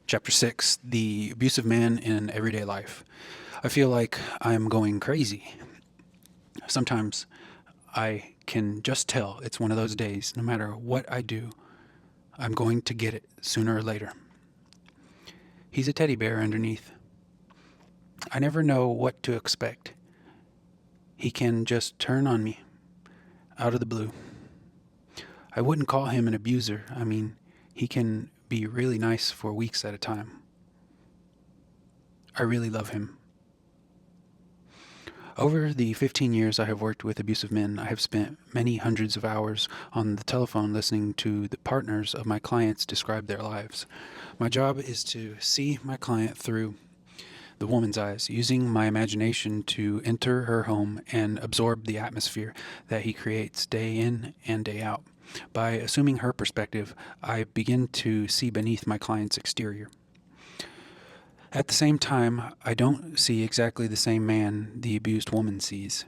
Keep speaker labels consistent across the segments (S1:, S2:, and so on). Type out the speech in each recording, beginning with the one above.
S1: Chapter 6: The Abusive Man in Everyday Life. I feel like I'm going crazy. Sometimes I can just tell it's one of those days. No matter what I do, I'm going to get it sooner or later. He's a teddy bear underneath. I never know what to expect. He can just turn on me out of the blue. I wouldn't call him an abuser. I mean, he can be really nice for weeks at a time. I really love him. Over the 15 years I have worked with abusive men, I have spent many hundreds of hours on the telephone listening to the partners of my clients describe their lives. My job is to see my client through the woman's eyes, using my imagination to enter her home and absorb the atmosphere that he creates day in and day out. By assuming her perspective, I begin to see beneath my client's exterior. At the same time, I don't see exactly the same man the abused woman sees.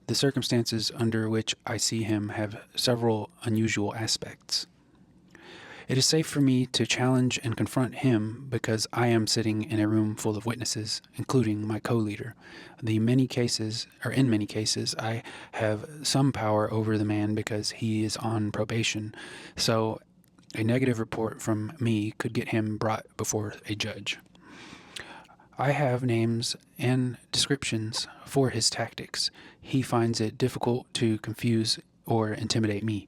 S1: The circumstances under which I see him have several unusual aspects. It is safe for me to challenge and confront him because I am sitting in a room full of witnesses, including my co-leader. In many cases, I have some power over the man because he is on probation, so a negative report from me could get him brought before a judge. I have names and descriptions for his tactics. He finds it difficult to confuse or intimidate me,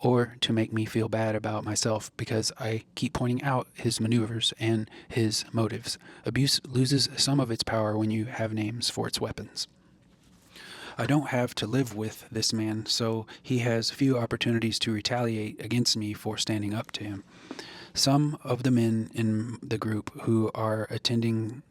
S1: or to make me feel bad about myself because I keep pointing out his maneuvers and his motives. Abuse loses some of its power when you have names for its weapons. I don't have to live with this man, so he has few opportunities to retaliate against me for standing up to him. Some of the men in the group who are attempting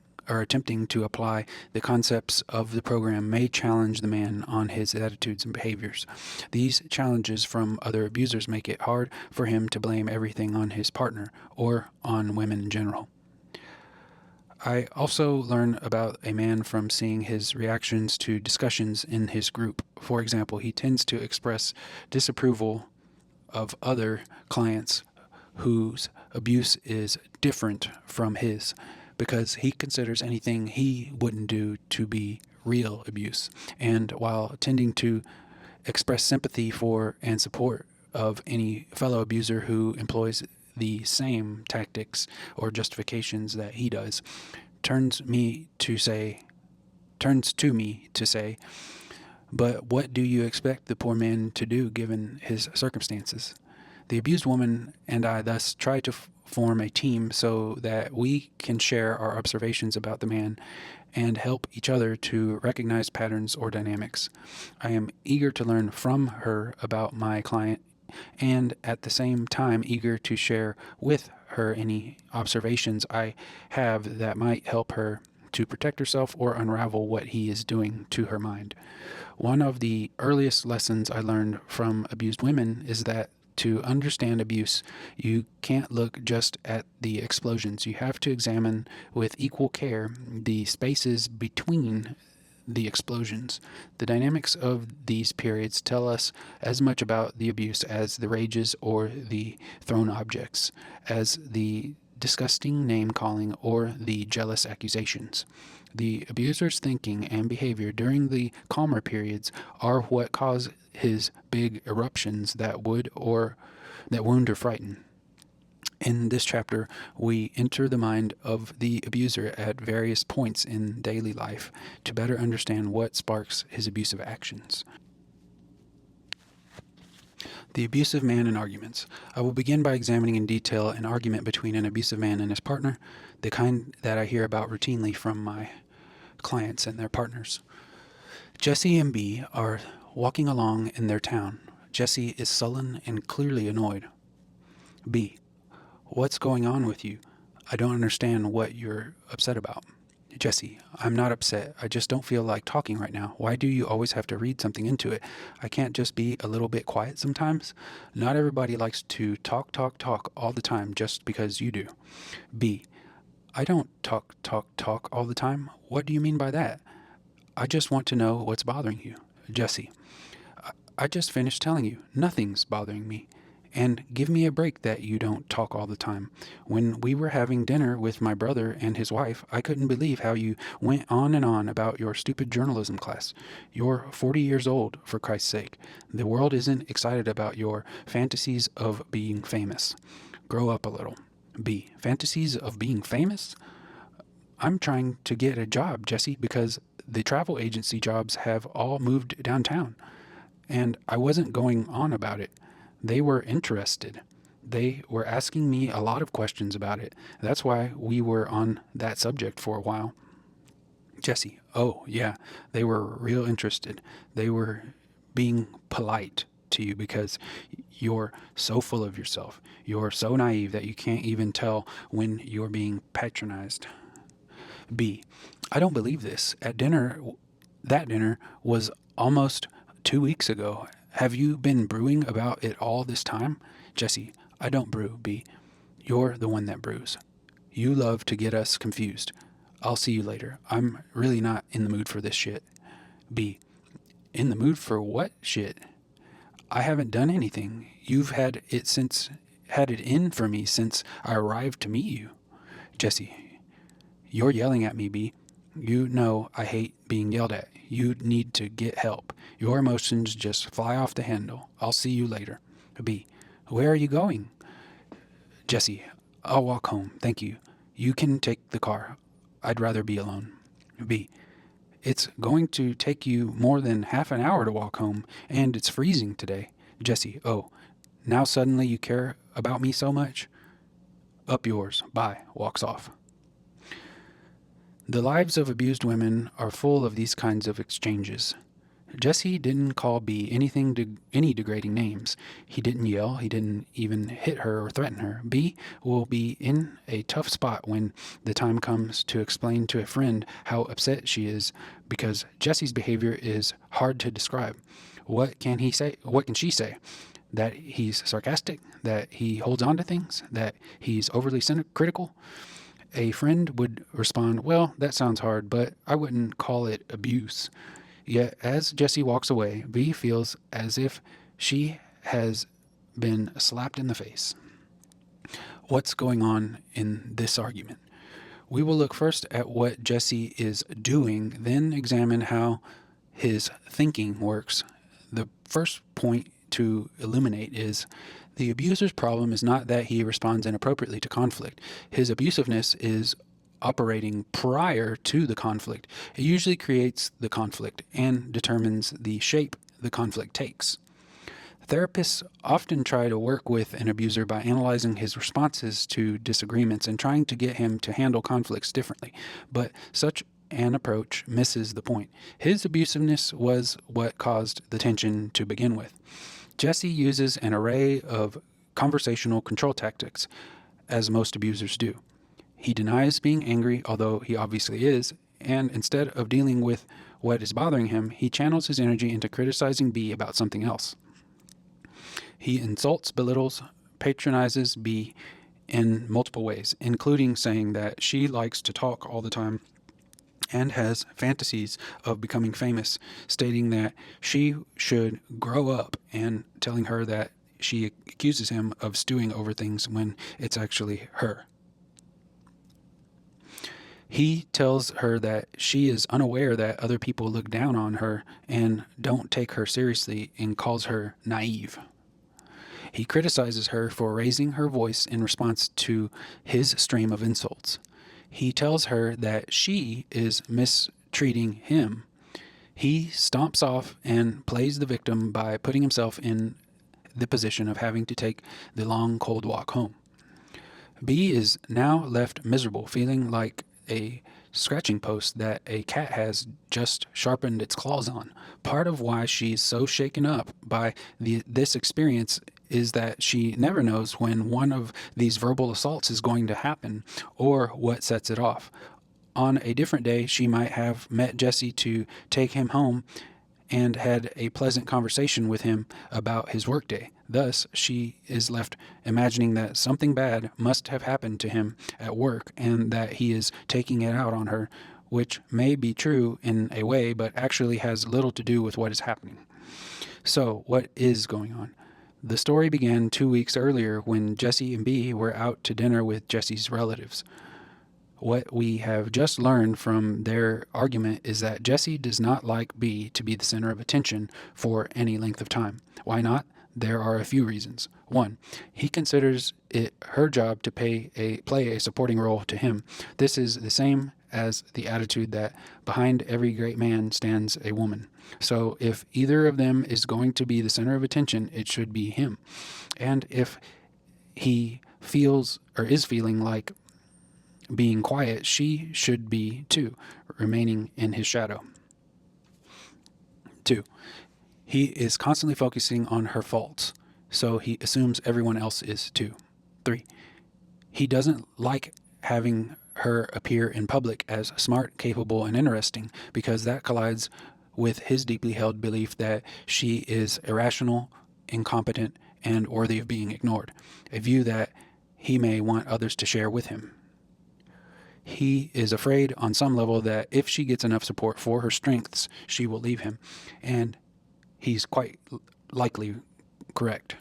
S1: to apply the concepts of the program may challenge the man on his attitudes and behaviors. These challenges from other abusers make it hard for him to blame everything on his partner or on women in general. I also learn about a man from seeing his reactions to discussions in his group. For example, he tends to express disapproval of other clients whose abuse is different from his, because he considers anything he wouldn't do to be real abuse, and while tending to express sympathy for and support of any fellow abuser who employs the same tactics or justifications that he does, turns to me to say, but what do you expect the poor man to do given his circumstances? The abused woman and I thus try to form a team so that we can share our observations about the man and help each other to recognize patterns or dynamics. I am eager to learn from her about my client and at the same time eager to share with her any observations I have that might help her to protect herself or unravel what he is doing to her mind. One of the earliest lessons I learned from abused women is that to understand abuse, you can't look just at the explosions. You have to examine with equal care the spaces between the explosions. The dynamics of these periods tell us as much about the abuse as the rages or the thrown objects, as the disgusting name-calling or the jealous accusations. The abuser's thinking and behavior during the calmer periods are what cause his big eruptions that wound or frighten. In this chapter, we enter the mind of the abuser at various points in daily life to better understand what sparks his abusive actions. The abusive man in arguments. I will begin by examining in detail an argument between an abusive man and his partner, the kind that I hear about routinely from my clients and their partners. Jesse and B are walking along in their town. Jesse is sullen and clearly annoyed. B: what's going on with you? I don't understand what you're upset about. Jesse: I'm not upset. I just don't feel like talking right now. Why do you always have to read something into it? I can't just be a little bit quiet sometimes? Not everybody likes to talk all the time just because you do. B: I don't talk all the time. What do you mean by that? I just want to know what's bothering you. Jesse: I just finished telling you. Nothing's bothering me. And give me a break that you don't talk all the time. When we were having dinner with my brother and his wife, I couldn't believe how you went on and on about your stupid journalism class. You're 40 years old, for Christ's sake. The world isn't excited about your fantasies of being famous. Grow up a little. B. Fantasies of being famous? I'm trying to get a job, Jesse, because the travel agency jobs have all moved downtown. And I wasn't going on about it. They were interested. They were asking me a lot of questions about it. That's why we were on that subject for a while. Jesse, oh, yeah, they were real interested. They were being polite to you because you're so full of yourself. You're so naive that you can't even tell when you're being patronized. B, I don't believe this. That dinner was almost 2 weeks ago. Have you been brewing about it all this time? Jesse, I don't brew, B. You're the one that brews. You love to get us confused. I'll see you later. I'm really not in the mood for this shit. B, in the mood for what shit? I haven't done anything. You've had it in for me since I arrived to meet you. Jesse, you're yelling at me, B. You know I hate being yelled at. You need to get help. Your emotions just fly off the handle. I'll see you later. B, where are you going? Jesse, I'll walk home. Thank you. You can take the car. I'd rather be alone. B, it's going to take you more than half an hour to walk home, and it's freezing today. Jesse, oh, now suddenly you care about me so much? Up yours. Bye. Walks off. The lives of abused women are full of these kinds of exchanges. Jesse didn't call B any degrading names. He didn't yell. He didn't even hit her or threaten her. B will be in a tough spot when the time comes to explain to a friend how upset she is because Jesse's behavior is hard to describe. What can he say? What can she say? That he's sarcastic? That he holds on to things? That he's overly critical? A friend would respond, well, that sounds hard, but I wouldn't call it abuse. Yet, as Jessie walks away, V feels as if she has been slapped in the face. What's going on in this argument? We will look first at what Jesse is doing, then examine how his thinking works. The first point to illuminate is the abuser's problem is not that he responds inappropriately to conflict. His abusiveness is operating prior to the conflict. It usually creates the conflict and determines the shape the conflict takes. Therapists often try to work with an abuser by analyzing his responses to disagreements and trying to get him to handle conflicts differently, but such an approach misses the point. His abusiveness was what caused the tension to begin with. Jesse uses an array of conversational control tactics, as most abusers do. He denies being angry, although he obviously is, and instead of dealing with what is bothering him, he channels his energy into criticizing B about something else. He insults, belittles, patronizes B in multiple ways, including saying that she likes to talk all the time and has fantasies of becoming famous, stating that she should grow up, and telling her that she accuses him of stewing over things when it's actually her. He tells her that she is unaware that other people look down on her and don't take her seriously, and calls her naive. He criticizes her for raising her voice in response to his stream of insults. He tells her that she is mistreating him. He stomps off and plays the victim by putting himself in the position of having to take the long, cold walk home. B is now left miserable, feeling like a scratching post that a cat has just sharpened its claws on. Part of why she's so shaken up by this experience is that she never knows when one of these verbal assaults is going to happen or what sets it off. On a different day, she might have met Jesse to take him home and had a pleasant conversation with him about his workday. Thus, she is left imagining that something bad must have happened to him at work and that he is taking it out on her, which may be true in a way, but actually has little to do with what is happening. So, what is going on? The story began 2 weeks earlier when Jesse and B were out to dinner with Jesse's relatives. What we have just learned from their argument is that Jesse does not like B to be the center of attention for any length of time. Why not? There are a few reasons. One, he considers it her job to play a supporting role to him. This is the same as the attitude that behind every great man stands a woman. So if either of them is going to be the center of attention, it should be him. And if he feels or is feeling like being quiet, she should be too, remaining in his shadow. 2. He is constantly focusing on her faults, so he assumes everyone else is too. 3. He doesn't like having her appear in public as smart, capable, and interesting because that collides with his deeply held belief that she is irrational, incompetent, and worthy of being ignored, a view that he may want others to share with him. He is afraid on some level that if she gets enough support for her strengths, she will leave him, and he's quite likely correct.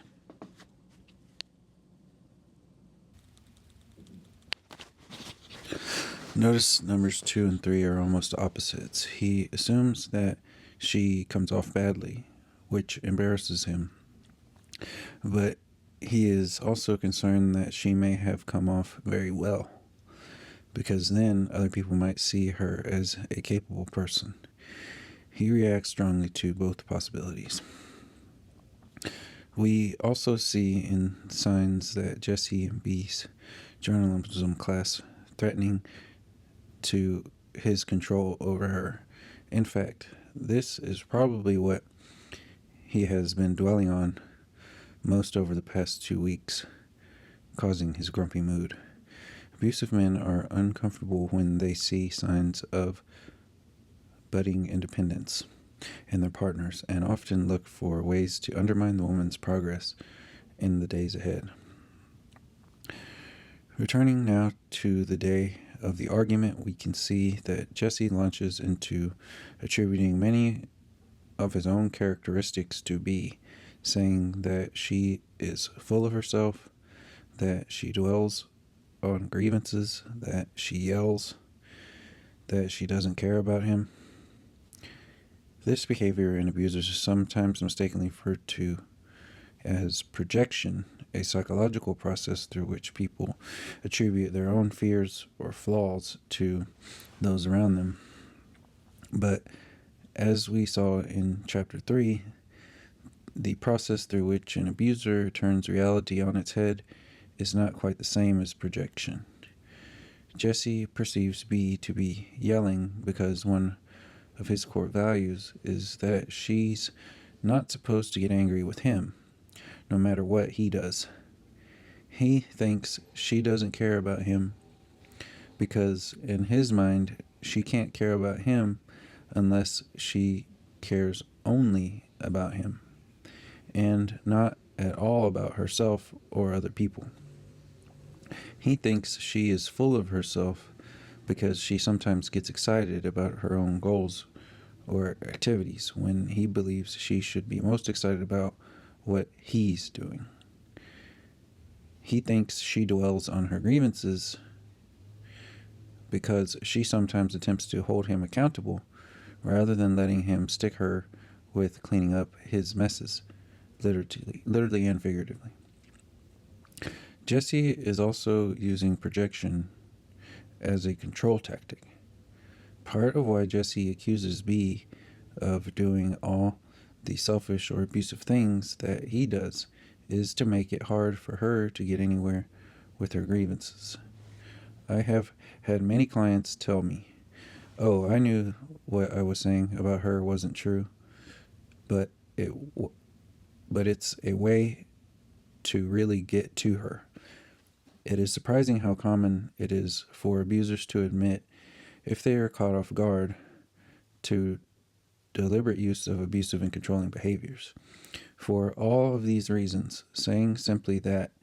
S2: Notice numbers 2 and 3 are almost opposites. He assumes that she comes off badly, which embarrasses him. But he is also concerned that she may have come off very well, because then other people might see her as a capable person. He reacts strongly to both possibilities. We also see in signs that Jesse and B's journalism class threatening to his control over her. In fact, this is probably what he has been dwelling on most over the past 2 weeks, causing his grumpy mood. Abusive men are uncomfortable when they see signs of budding independence in their partners and often look for ways to undermine the woman's progress in the days ahead. Returning now to the day of the argument, we can see that Jesse launches into attributing many of his own characteristics to B, saying that she is full of herself, that she dwells on grievances, that she yells, that she doesn't care about him. This behavior in abusers is sometimes mistakenly referred to as projection, a psychological process through which people attribute their own fears or flaws to those around them. But as we saw in Chapter 3, the process through which an abuser turns reality on its head is not quite the same as projection. Jesse perceives B to be yelling because one of his core values is that she's not supposed to get angry with him, no matter what he does. He thinks she doesn't care about him because, in his mind, she can't care about him unless she cares only about him and not at all about herself or other people. He thinks she is full of herself because she sometimes gets excited about her own goals or activities when he believes she should be most excited about what he's doing. He thinks she dwells on her grievances because she sometimes attempts to hold him accountable rather than letting him stick her with cleaning up his messes, literally and figuratively. Jesse is also using projection as a control tactic. Part of why Jesse accuses B of doing all the selfish or abusive things that he does is to make it hard for her to get anywhere with her grievances. I have had many clients tell me, "Oh, I knew what I was saying about her wasn't true, but it's a way to really get to her." It is surprising how common it is for abusers to admit, if they are caught off guard, to deliberate use of abusive and controlling behaviors. For all of these reasons, saying simply that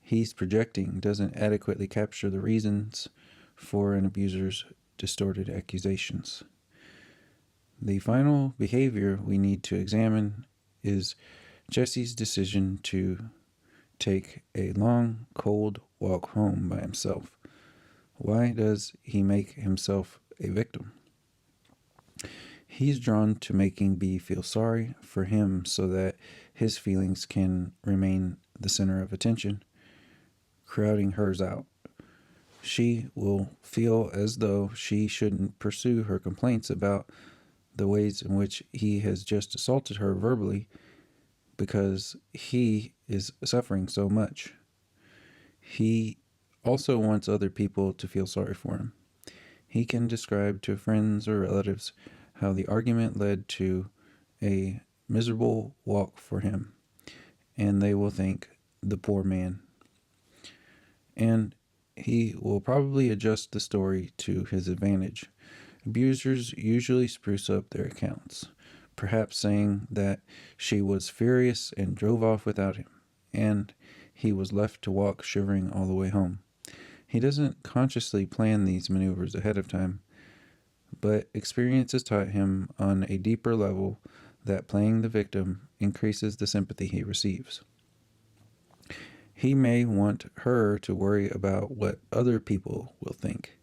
S2: he's projecting doesn't adequately capture the reasons for an abuser's distorted accusations. The final behavior we need to examine is Jesse's decision to take a long, cold walk home by himself. Why does he make himself a victim? He's drawn to making B feel sorry for him so that his feelings can remain the center of attention, crowding hers out. She will feel as though she shouldn't pursue her complaints about the ways in which he has just assaulted her verbally because he is suffering so much. He also wants other people to feel sorry for him. He can describe to friends or relatives how the argument led to a miserable walk for him, and they will think, the poor man. And he will probably adjust the story to his advantage. Abusers usually spruce up their accounts, perhaps saying that she was furious and drove off without him, and he was left to walk shivering all the way home. He doesn't consciously plan these maneuvers ahead of time, but experience has taught him on a deeper level that playing the victim increases the sympathy he receives. He may want her to worry about what other people will think.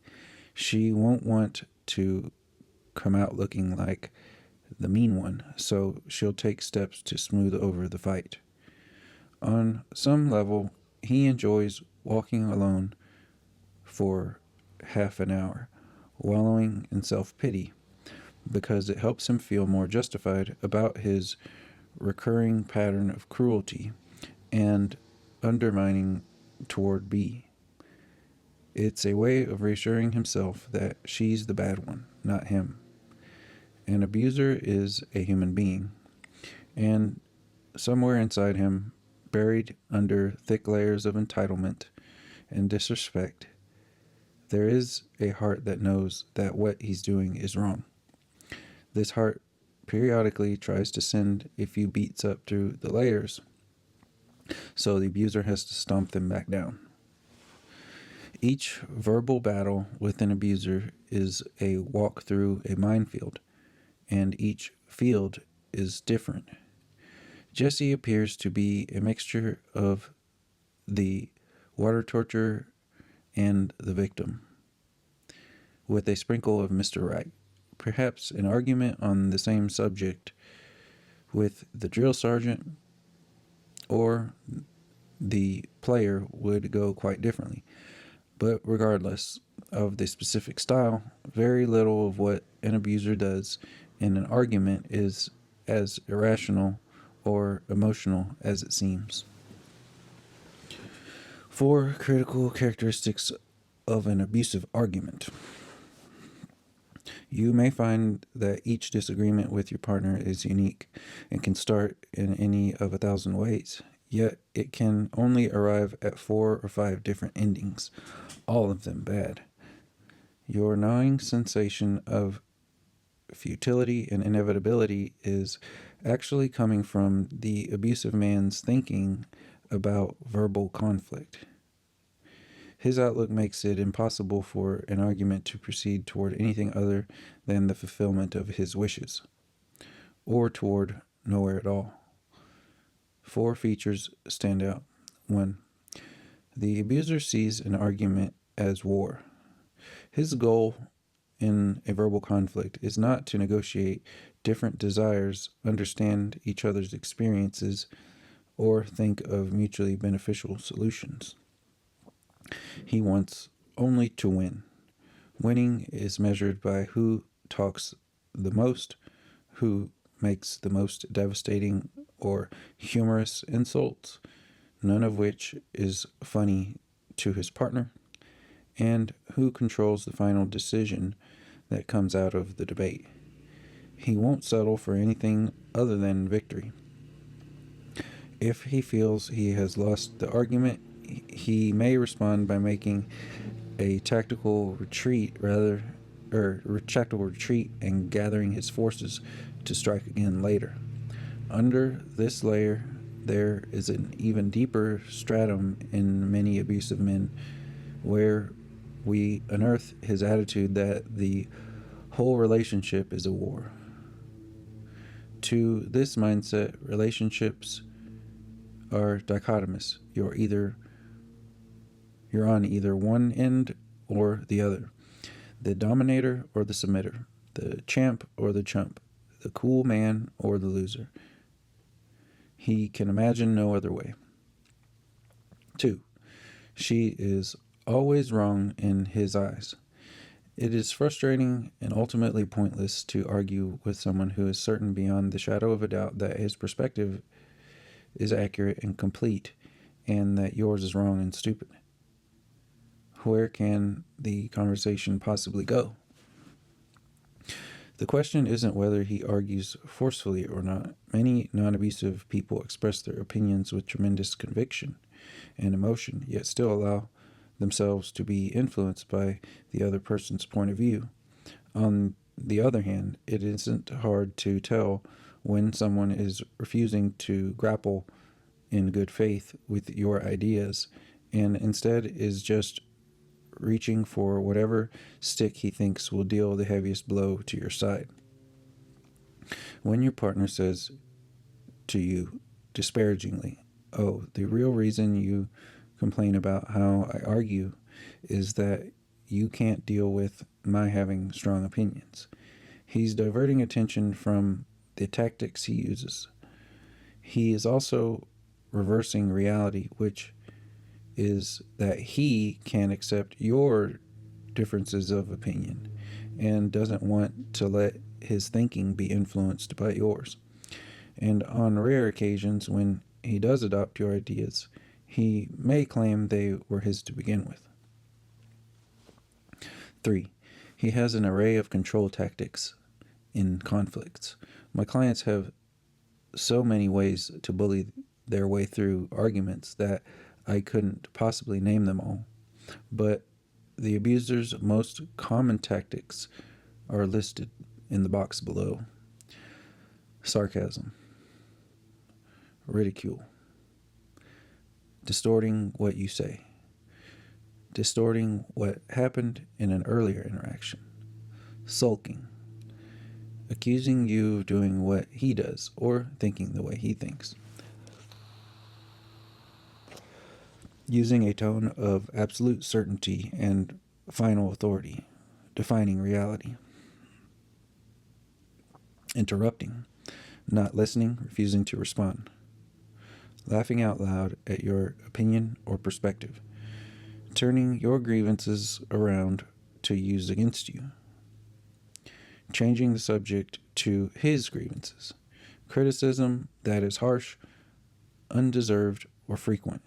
S2: She won't want to come out looking like the mean one, so she'll take steps to smooth over the fight. On some level, he enjoys walking alone for half an hour, wallowing in self-pity, because it helps him feel more justified about his recurring pattern of cruelty and undermining toward B. It's a way of reassuring himself that she's the bad one, not him. An abuser is a human being, and somewhere inside him, buried under thick layers of entitlement and disrespect, there is a heart that knows that what he's doing is wrong. This heart periodically tries to send a few beats up through the layers, so the abuser has to stomp them back down. Each verbal battle with an abuser is a walk through a minefield, and each field is different. Jesse appears to be a mixture of the water torture and the victim, with a sprinkle of Mr. Right. Perhaps an argument on the same subject with the drill sergeant or the player would go quite differently. But regardless of the specific style, very little of what an abuser does in an argument is as irrational or emotional as it seems. 4 critical characteristics of an abusive argument. You may find that each disagreement with your partner is unique and can start in any of 1,000 ways, yet it can only arrive at 4 or 5 different endings, all of them bad. Your gnawing sensation of futility and inevitability is actually coming from the abusive man's thinking about verbal conflict. His outlook makes it impossible for an argument to proceed toward anything other than the fulfillment of his wishes, or toward nowhere at all. 4 features stand out. 1. The abuser sees an argument as war. His goal in a verbal conflict is not to negotiate different desires, understand each other's experiences, or think of mutually beneficial solutions. He wants only to win. Winning is measured by who talks the most, who makes the most devastating or humorous insults, none of which is funny to his partner, and who controls the final decision that comes out of the debate. He won't settle for anything other than victory. If he feels he has lost the argument, he may respond by making a tactical retreat and gathering his forces to strike again later. Under this layer, there is an even deeper stratum in many abusive men, where we unearth his attitude that the whole relationship is a war. To this mindset, relationships are dichotomous. You're on either one end or the other. The dominator or the submitter. The champ or the chump. The cool man or the loser. He can imagine no other way. 2. She is always wrong in his eyes. It is frustrating and ultimately pointless to argue with someone who is certain beyond the shadow of a doubt that his perspective is accurate and complete, and that yours is wrong and stupid. Where can the conversation possibly go? The question isn't whether he argues forcefully or not. Many non-abusive people express their opinions with tremendous conviction and emotion, yet still allow themselves to be influenced by the other person's point of view. On the other hand, it isn't hard to tell when someone is refusing to grapple in good faith with your ideas and instead is just reaching for whatever stick he thinks will deal the heaviest blow to your side. When your partner says to you disparagingly, "Oh, the real reason you complain about how I argue is that you can't deal with my having strong opinions," he's diverting attention from the tactics he uses. He is also reversing reality, which is that he can't accept your differences of opinion and doesn't want to let his thinking be influenced by yours. And on rare occasions, when he does adopt your ideas, he may claim they were his to begin with. 3. He has an array of control tactics in conflicts. My clients have so many ways to bully their way through arguments that I couldn't possibly name them all. But the abuser's most common tactics are listed in the box below: sarcasm, ridicule, distorting what you say, distorting what happened in an earlier interaction, sulking, accusing you of doing what he does or thinking the way he thinks, using a tone of absolute certainty and final authority, defining reality, interrupting, not listening, refusing to respond, laughing out loud at your opinion or perspective, turning your grievances around to use against you, changing the subject to his grievances, criticism that is harsh, undeserved, or frequent,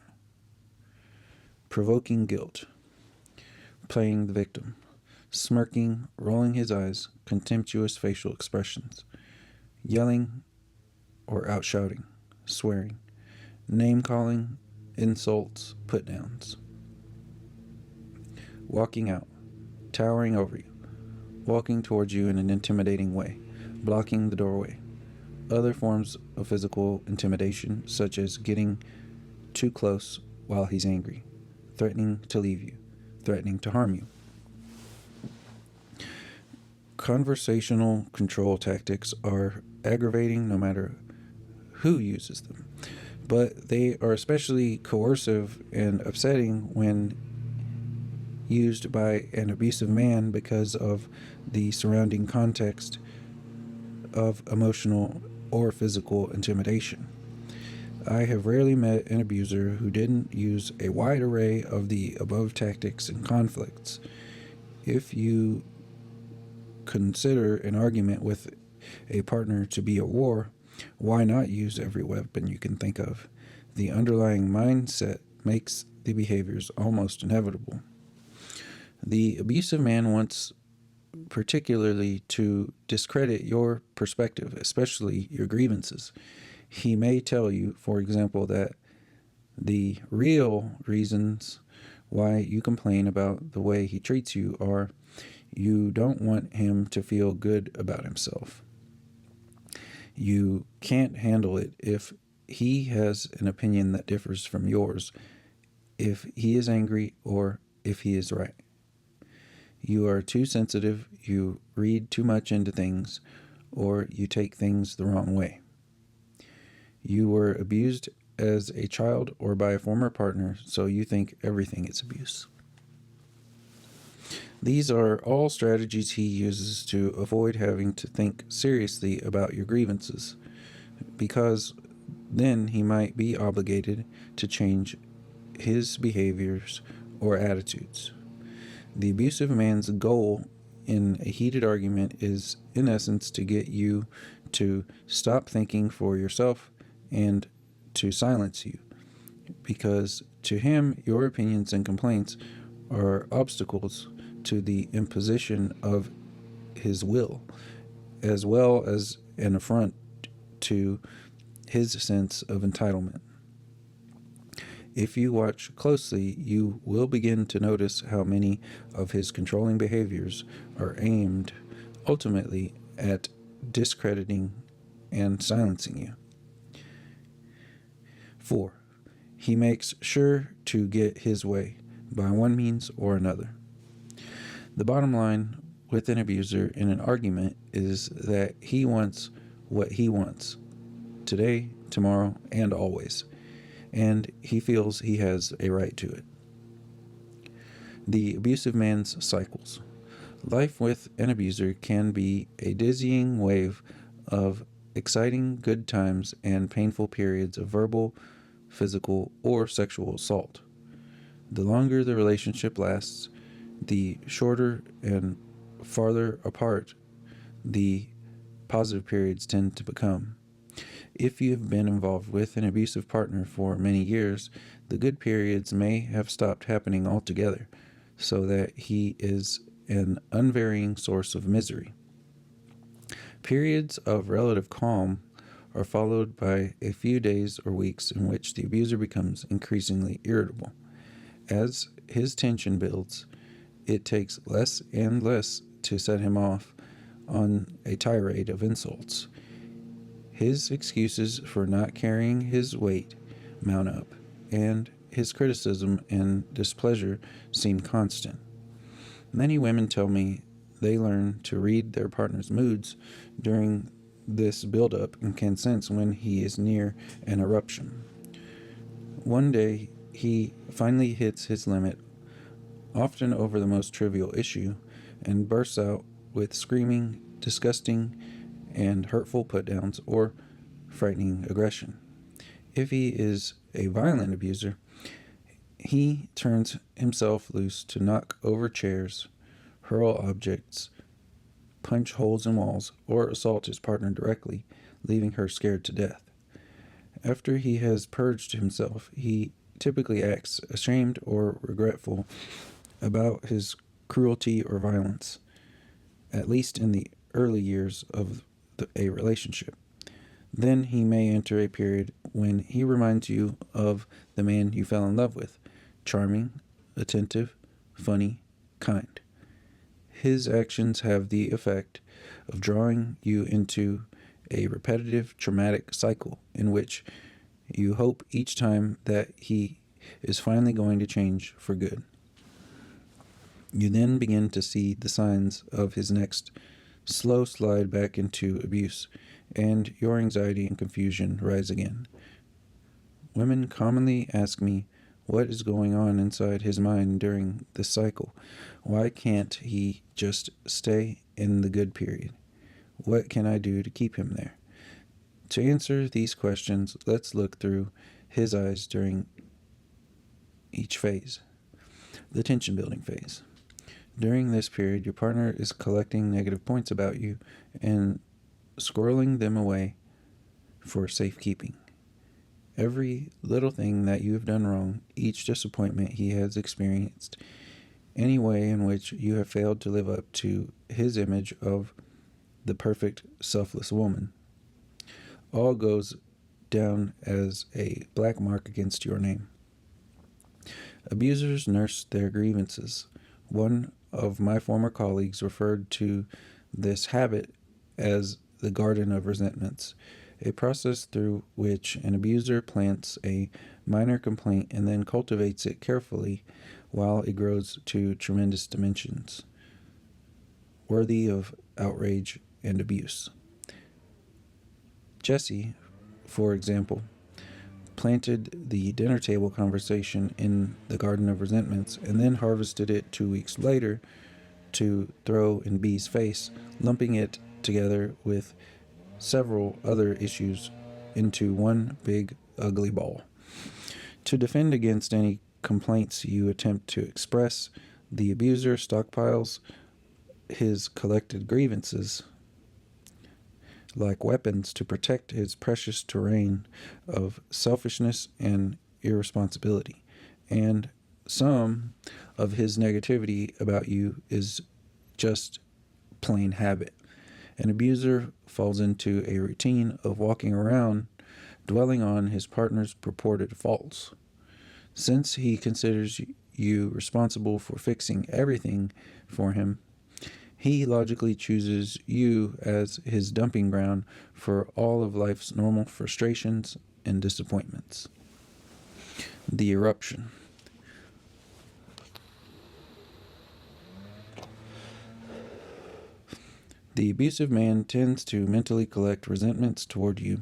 S2: provoking guilt, playing the victim, smirking, rolling his eyes, contemptuous facial expressions, yelling or outshouting, swearing, name-calling, insults, put-downs, walking out, towering over you, walking towards you in an intimidating way, blocking the doorway, other forms of physical intimidation such as getting too close while he's angry, threatening to leave you, threatening to harm you. Conversational control tactics are aggravating no matter who uses them, but they are especially coercive and upsetting when used by an abusive man because of the surrounding context of emotional or physical intimidation. I have rarely met an abuser who didn't use a wide array of the above tactics in conflicts. If you consider an argument with a partner to be a war, why not use every weapon you can think of? The underlying mindset makes the behaviors almost inevitable. The abusive man wants particularly to discredit your perspective, especially your grievances. He may tell you, for example, that the real reasons why you complain about the way he treats you are you don't want him to feel good about himself. You can't handle it if he has an opinion that differs from yours, if he is angry or if he is right. You are too sensitive, you read too much into things, or you take things the wrong way. You were abused as a child or by a former partner, so you think everything is abuse. These are all strategies he uses to avoid having to think seriously about your grievances, because then he might be obligated to change his behaviors or attitudes. The abusive man's goal in a heated argument is, in essence, to get you to stop thinking for yourself and to silence you, because to him, your opinions and complaints are obstacles to the imposition of his will, as well as an affront to his sense of entitlement. If you watch closely, you will begin to notice how many of his controlling behaviors are aimed ultimately at discrediting and silencing you. 4. He makes sure to get his way by one means or another. The bottom line with an abuser in an argument is that he wants what he wants, today, tomorrow, and always, and he feels he has a right to it. The abusive man's cycles. Life with an abuser can be a dizzying wave of exciting good times and painful periods of verbal, physical, or sexual assault. The longer the relationship lasts, the shorter and farther apart the positive periods tend to become. If you have been involved with an abusive partner for many years, the good periods may have stopped happening altogether, so that he is an unvarying source of misery. Periods of relative calm are followed by a few days or weeks in which the abuser becomes increasingly irritable. As his tension builds, it takes less and less to set him off on a tirade of insults. His excuses for not carrying his weight mount up, and his criticism and displeasure seem constant. Many women tell me they learn to read their partner's moods during this buildup and can sense when he is near an eruption. One day, he finally hits his limit, often over the most trivial issue, and bursts out with screaming, disgusting, and hurtful put-downs or frightening aggression. If he is a violent abuser, he turns himself loose to knock over chairs, hurl objects, punch holes in walls, or assault his partner directly, leaving her scared to death. After he has purged himself, he typically acts ashamed or regretful about his cruelty or violence, at least in the early years of a relationship. Then he may enter a period when he reminds you of the man you fell in love with: charming, attentive, funny, kind. His actions have the effect of drawing you into a repetitive, traumatic cycle in which you hope each time that he is finally going to change for good. You then begin to see the signs of his next slow slide back into abuse, and your anxiety and confusion rise again. Women commonly ask me what is going on inside his mind during this cycle. Why can't he just stay in the good period? What can I do to keep him there? To answer these questions, let's look through his eyes during each phase. The tension building phase. During this period, your partner is collecting negative points about you and squirreling them away for safekeeping. Every little thing that you have done wrong, each disappointment he has experienced, any way in which you have failed to live up to his image of the perfect, selfless woman, all goes down as a black mark against your name. Abusers nurse their grievances. One of my former colleagues referred to this habit as the garden of resentments, a process through which an abuser plants a minor complaint and then cultivates it carefully while it grows to tremendous dimensions, worthy of outrage and abuse. Jesse, for example, planted the dinner table conversation in the garden of resentments, and then harvested it 2 weeks later to throw in B's face, lumping it together with several other issues into one big ugly ball. To defend against any complaints you attempt to express, the abuser stockpiles his collected grievances like weapons to protect his precious terrain of selfishness and irresponsibility. And some of his negativity about you is just plain habit. An abuser falls into a routine of walking around dwelling on his partner's purported faults. Since he considers you responsible for fixing everything for him, he logically chooses you as his dumping ground for all of life's normal frustrations and disappointments. The eruption. The abusive man tends to mentally collect resentments toward you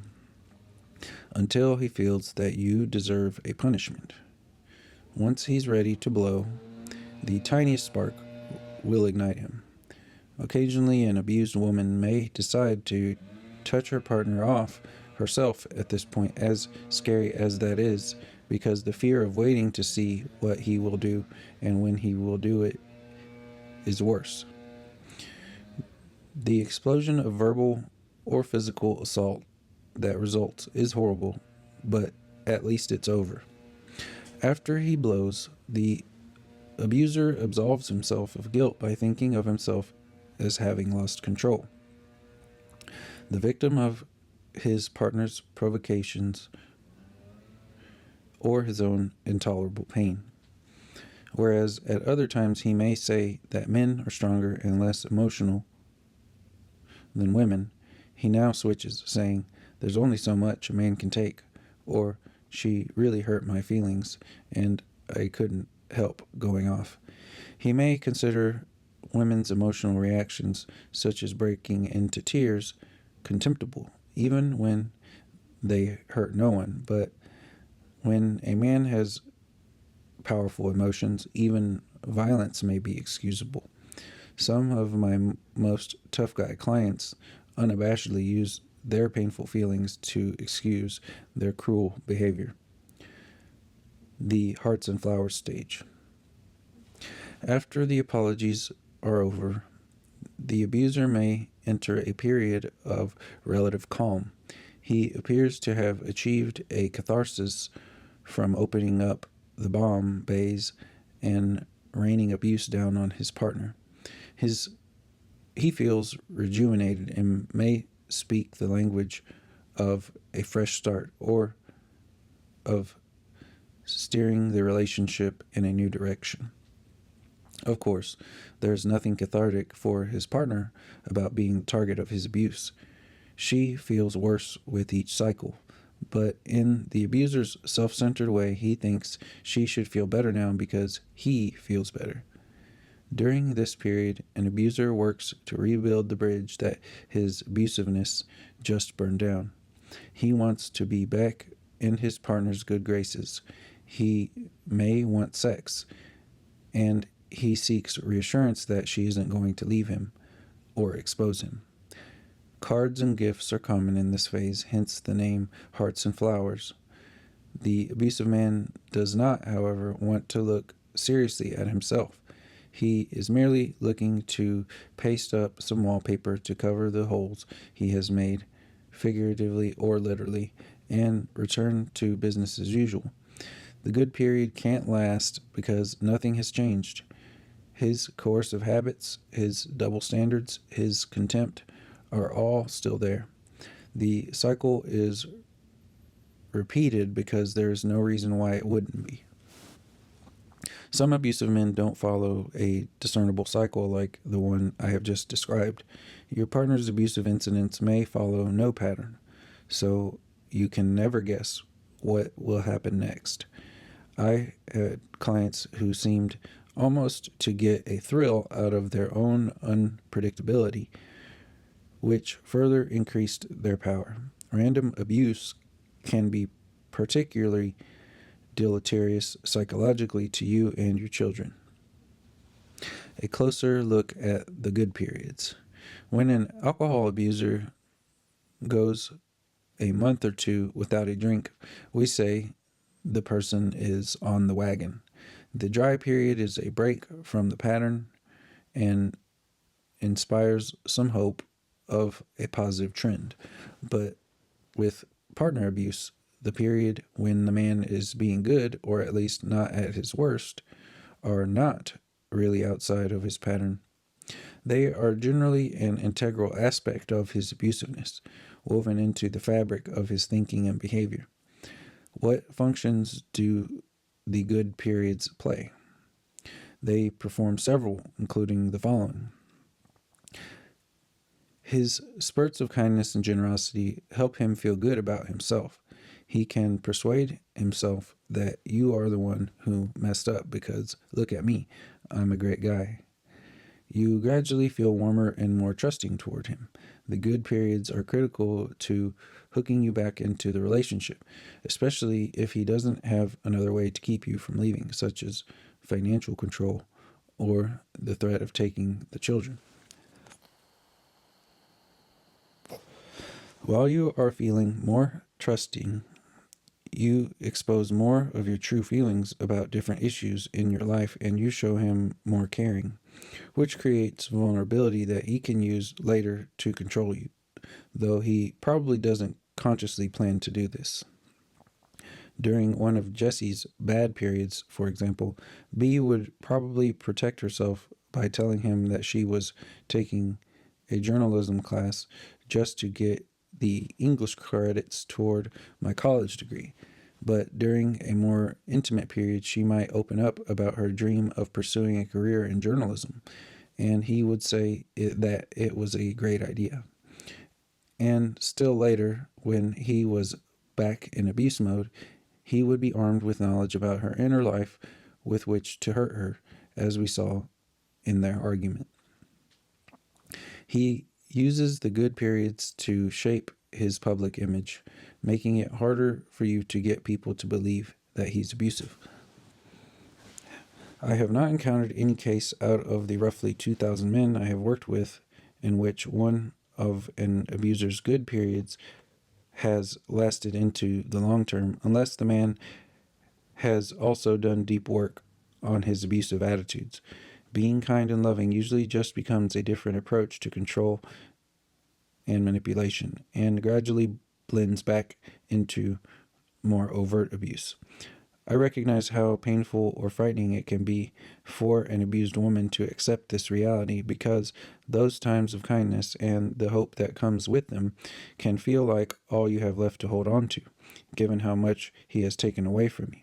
S2: until he feels that you deserve a punishment. Once he's ready to blow, the tiniest spark will ignite him. Occasionally, an abused woman may decide to touch her partner off herself at this point, as scary as that is, because the fear of waiting to see what he will do and when he will do it is worse. The explosion of verbal or physical assault that results is horrible, but at least it's over. After he blows, the abuser absolves himself of guilt by thinking of himself as having lost control. The victim of his partner's provocations or his own intolerable pain. Whereas at other times he may say that men are stronger and less emotional than women, he now switches, saying, "There's only so much a man can take," or "She really hurt my feelings, and I couldn't help going off." He may consider women's emotional reactions, such as breaking into tears, contemptible, even when they hurt no one. But when a man has powerful emotions, even violence may be excusable. Some of my most tough guy clients unabashedly use their painful feelings to excuse their cruel behavior. The hearts and flowers stage. After the apologies are over, the abuser may enter a period of relative calm. He appears to have achieved a catharsis from opening up the bomb bays and raining abuse down on his partner. He feels rejuvenated and may speak the language of a fresh start or of steering the relationship in a new direction. Of course, there is nothing cathartic for his partner about being the target of his abuse. She feels worse with each cycle, but in the abuser's self-centered way, he thinks she should feel better now because he feels better. During this period, an abuser works to rebuild the bridge that his abusiveness just burned down. He wants to be back in his partner's good graces. He may want sex, and he seeks reassurance that she isn't going to leave him or expose him. Cards and gifts are common in this phase, hence the name Hearts and Flowers. The abusive man does not, however, want to look seriously at himself. He is merely looking to paste up some wallpaper to cover the holes he has made, figuratively or literally, and return to business as usual. The good period can't last because nothing has changed. His coercive habits, his double standards, his contempt are all still there. The cycle is repeated because there is no reason why it wouldn't be. Some abusive men don't follow a discernible cycle like the one I have just described. Your partner's abusive incidents may follow no pattern, so you can never guess what will happen next. I had clients who seemed almost to get a thrill out of their own unpredictability, which further increased their power. Random abuse can be particularly deleterious psychologically to you and your children. A closer look at the good periods. When an alcohol abuser goes a month or two without a drink, we say the person is on the wagon. The dry period is a break from the pattern and inspires some hope of a positive trend. But with partner abuse, the period when the man is being good, or at least not at his worst, are not really outside of his pattern. They are generally an integral aspect of his abusiveness, woven into the fabric of his thinking and behavior. What functions do the good periods play? They perform several, including the following. His spurts of kindness and generosity help him feel good about himself. He can persuade himself that you are the one who messed up because, look at me, I'm a great guy. You gradually feel warmer and more trusting toward him. The good periods are critical to hooking you back into the relationship, especially if he doesn't have another way to keep you from leaving, such as financial control or the threat of taking the children. While you are feeling more trusting, you expose more of your true feelings about different issues in your life, and you show him more caring, which creates vulnerability that he can use later to control you, though he probably doesn't consciously plan to do this. During one of Jessie's bad periods, for example, B would probably protect herself by telling him that she was taking a journalism class just to get the English credits toward my college degree. But during a more intimate period, she might open up about her dream of pursuing a career in journalism, and he would say that it was a great idea. And still later, when he was back in abuse mode, he would be armed with knowledge about her inner life with which to hurt her, as we saw in their argument. He uses the good periods to shape his public image, making it harder for you to get people to believe that he's abusive. I have not encountered any case out of the roughly 2,000 men I have worked with in which one of an abuser's good periods has lasted into the long term, unless the man has also done deep work on his abusive attitudes. Being kind and loving usually just becomes a different approach to control and manipulation, and gradually blends back into more overt abuse. I recognize how painful or frightening it can be for an abused woman to accept this reality, because those times of kindness and the hope that comes with them can feel like all you have left to hold on to, given how much he has taken away from you.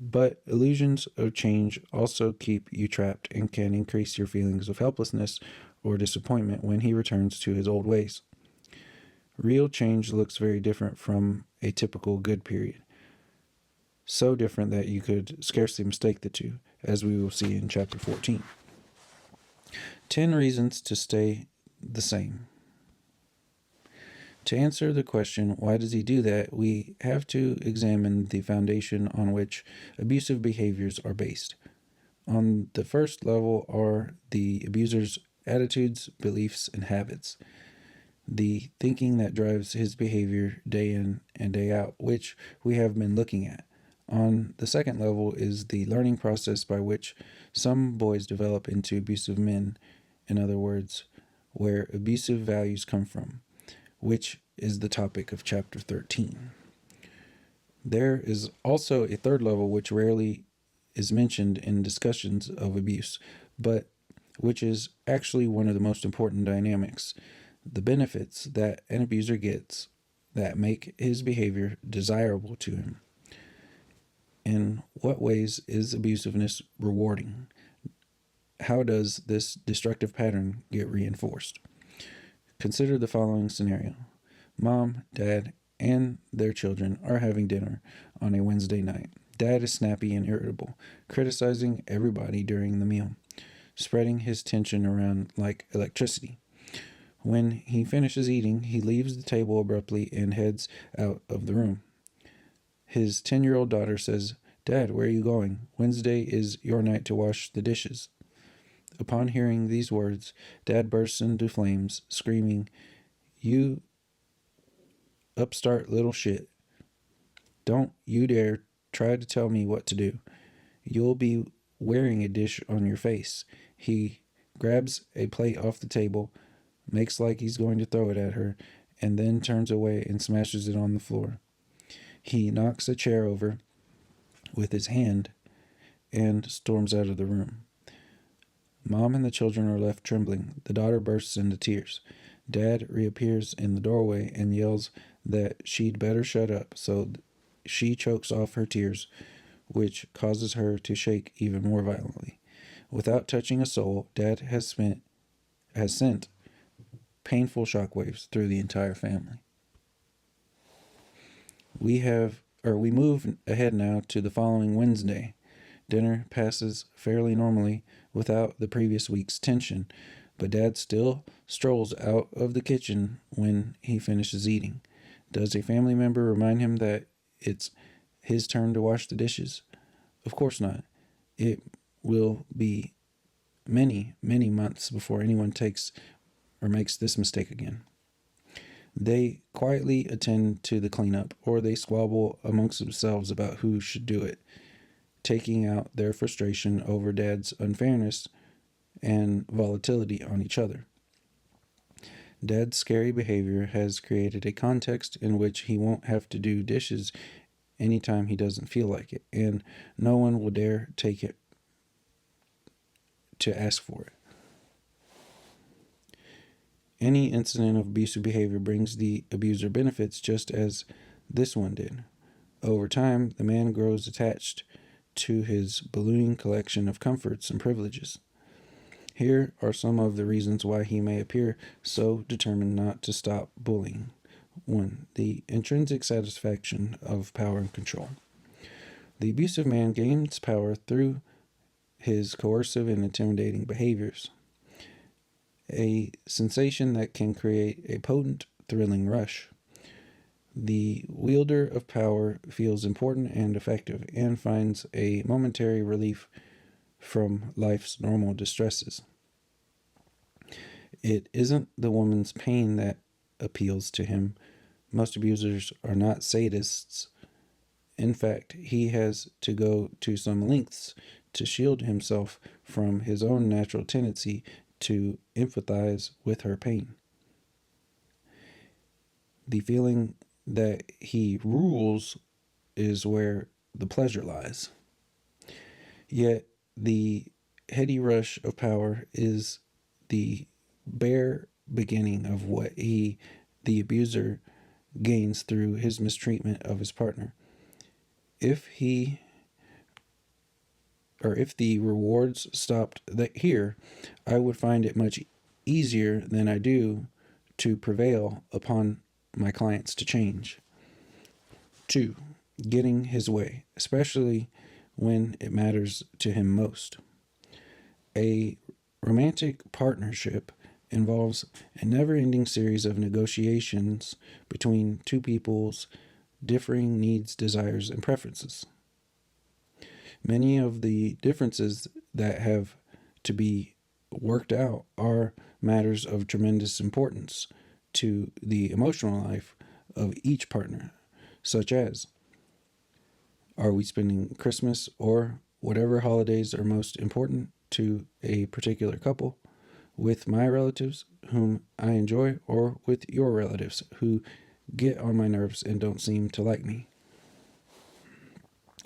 S2: But illusions of change also keep you trapped and can increase your feelings of helplessness or disappointment when he returns to his old ways. Real change looks very different from a typical good period. So different that you could scarcely mistake the two, as we will see in chapter 14. 10 reasons to stay the same. To answer the question, why does he do that, we have to examine the foundation on which abusive behaviors are based. On the first level are the abuser's attitudes, beliefs, and habits, the thinking that drives his behavior day in and day out, which we have been looking at. On the second level is the learning process by which some boys develop into abusive men, in other words, where abusive values come from, which is the topic of chapter 13. There is also a third level which rarely is mentioned in discussions of abuse, but which is actually one of the most important dynamics: the benefits that an abuser gets that make his behavior desirable to him. In what ways is abusiveness rewarding? How does this destructive pattern get reinforced? Consider the following scenario. Mom, Dad, and their children are having dinner on a Wednesday night. Dad is snappy and irritable, criticizing everybody during the meal, spreading his tension around like electricity. When he finishes eating, he leaves the table abruptly and heads out of the room. His 10-year-old daughter says, "Dad, where are you going? Wednesday is your night to wash the dishes." Upon hearing these words, Dad bursts into flames, screaming, "You upstart little shit. Don't you dare try to tell me what to do. You'll be wearing a dish on your face." He grabs a plate off the table, makes like he's going to throw it at her, and then turns away and smashes it on the floor. He knocks a chair over with his hand and storms out of the room. Mom and the children are left trembling. The daughter bursts into tears. Dad reappears in the doorway and yells that she'd better shut up, so she chokes off her tears, which causes her to shake even more violently. Without touching a soul, Dad has sent painful shockwaves through the entire family. We move ahead now to the following Wednesday. Dinner passes fairly normally without the previous week's tension, but Dad still strolls out of the kitchen when he finishes eating. Does a family member remind him that it's his turn to wash the dishes? Of course not. It will be many, many months before anyone takes or makes this mistake again. They quietly attend to the cleanup, or they squabble amongst themselves about who should do it, taking out their frustration over Dad's unfairness and volatility on each other. Dad's scary behavior has created a context in which he won't have to do dishes anytime he doesn't feel like it, and no one will dare take it to ask for it. Any incident of abusive behavior brings the abuser benefits, just as this one did. Over time, the man grows attached to his ballooning collection of comforts and privileges. Here are some of the reasons why he may appear so determined not to stop bullying. 1. The intrinsic satisfaction of power and control. The abusive man gains power through his coercive and intimidating behaviors, a sensation that can create a potent, thrilling rush. The wielder of power feels important and effective and finds a momentary relief from life's normal distresses. It isn't the woman's pain that appeals to him. Most abusers are not sadists. In fact, he has to go to some lengths to shield himself from his own natural tendency to empathize with her pain. The feeling that he rules is where the pleasure lies. Yet the heady rush of power is the bare beginning of what the abuser, gains through his mistreatment of his partner. If the rewards stopped here, I would find it much easier than I do to prevail upon my clients to change. 2. Getting his way, especially when it matters to him most. A romantic partnership involves a never-ending series of negotiations between two people's differing needs, desires, and preferences. Many of the differences that have to be worked out are matters of tremendous importance to the emotional life of each partner, such as, are we spending Christmas or whatever holidays are most important to a particular couple with my relatives whom I enjoy, or with your relatives who get on my nerves and don't seem to like me?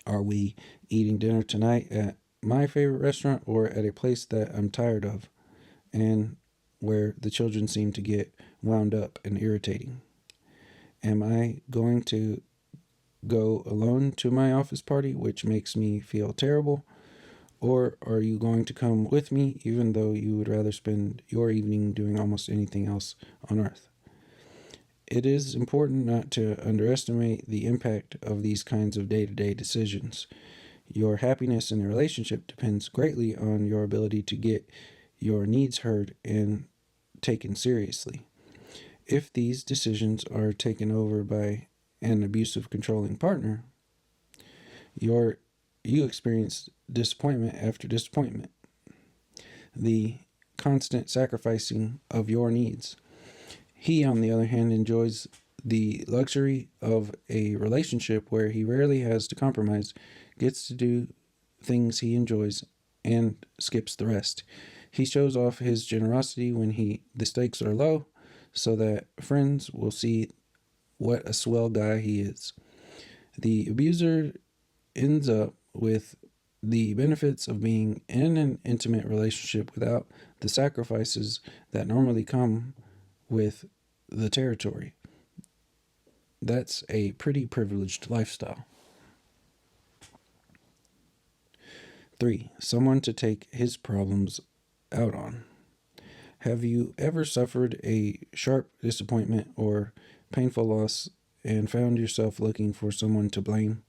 S2: Are we eating dinner tonight at my favorite restaurant or at a place that I'm tired of and where the children seem to get wound up and irritating? Am I going to go alone to my office party, which makes me feel terrible? Or are you going to come with me, even though you would rather spend your evening doing almost anything else on earth? It is important not to underestimate the impact of these kinds of day-to-day decisions. Your happiness in a relationship depends greatly on your ability to get your needs heard and taken seriously. If these decisions are taken over by an abusive, controlling partner, You experience disappointment after disappointment, the constant sacrificing of your needs. He, on the other hand, enjoys the luxury of a relationship where he rarely has to compromise, gets to do things he enjoys, and skips the rest. He shows off his generosity when the stakes are low, so that friends will see what a swell guy he is. The abuser ends up with the benefits of being in an intimate relationship without the sacrifices that normally come with the territory. That's a pretty privileged lifestyle. 3. Someone to take his problems out on. Have you ever suffered a sharp disappointment or painful loss and found yourself looking for someone to blame?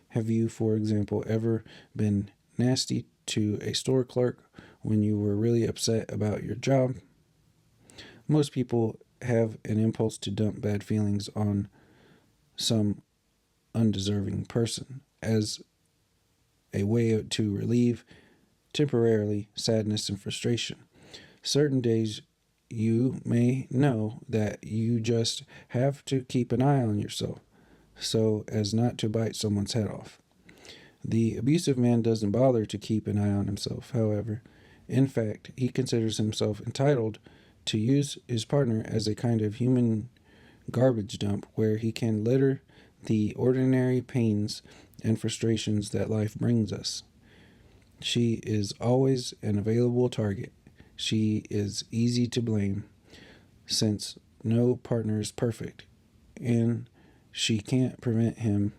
S2: Have you, for example, ever been nasty to a store clerk when you were really upset about your job? Most people have an impulse to dump bad feelings on some undeserving person as a way to relieve temporarily sadness and frustration. Certain days you may know that you just have to keep an eye on yourself so as not to bite someone's head off. The abusive man doesn't bother to keep an eye on himself, however. In fact, he considers himself entitled to use his partner as a kind of human garbage dump where he can litter the ordinary pains and frustrations that life brings us. She is always an available target. She is easy to blame since no partner is perfect, and she can't prevent him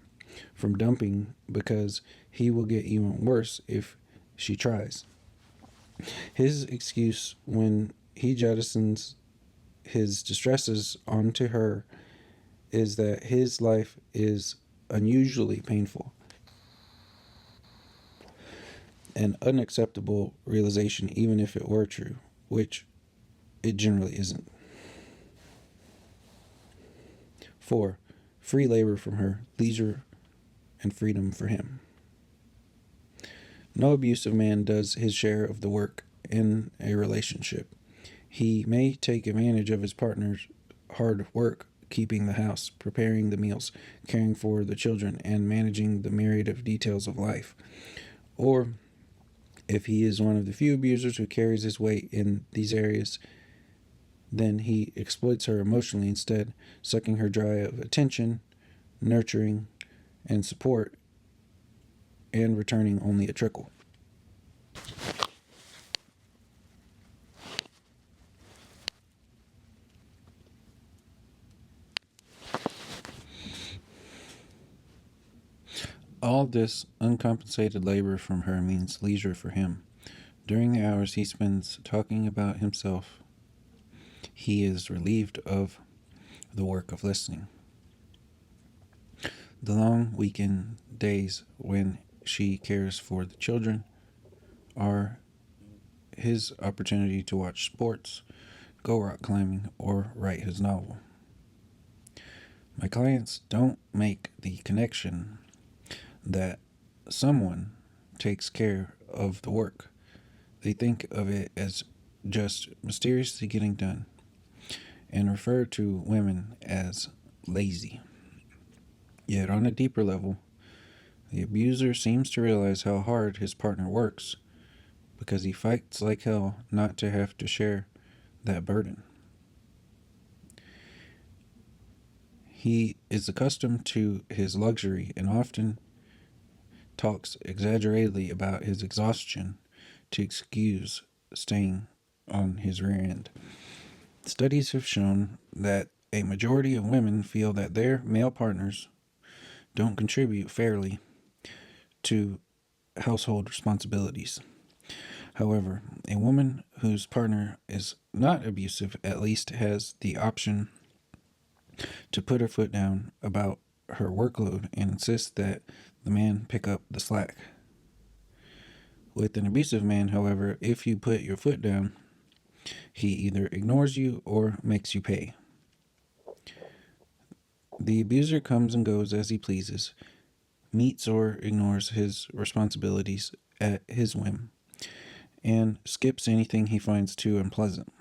S2: from dumping because he will get even worse if she tries. His excuse when he jettisons his distresses onto her is that his life is unusually painful. An unacceptable realization, even if it were true, which it generally isn't. 4. Free labor from her, leisure and freedom for him. No abusive man does his share of the work in a relationship. He may take advantage of his partner's hard work, keeping the house, preparing the meals, caring for the children, and managing the myriad of details of life. Or, if he is one of the few abusers who carries his weight in these areas, then he exploits her emotionally instead, sucking her dry of attention, nurturing, and support, and returning only a trickle. All this uncompensated labor from her means leisure for him. During the hours he spends talking about himself, he is relieved of the work of listening. The long weekend days when she cares for the children are his opportunity to watch sports, go rock climbing, or write his novel. My clients don't make the connection that someone takes care of the work. They think of it as just mysteriously getting done and refer to women as lazy. Yet on a deeper level, the abuser seems to realize how hard his partner works because he fights like hell not to have to share that burden. He is accustomed to his luxury and often talks exaggeratedly about his exhaustion to excuse staying on his rear end. Studies have shown that a majority of women feel that their male partners don't contribute fairly to household responsibilities. However, a woman whose partner is not abusive at least has the option to put her foot down about her workload and insist that the man pick up the slack. With an abusive man, however, if you put your foot down, he either ignores you or makes you pay. The abuser comes and goes as he pleases, meets or ignores his responsibilities at his whim, and skips anything he finds too unpleasant.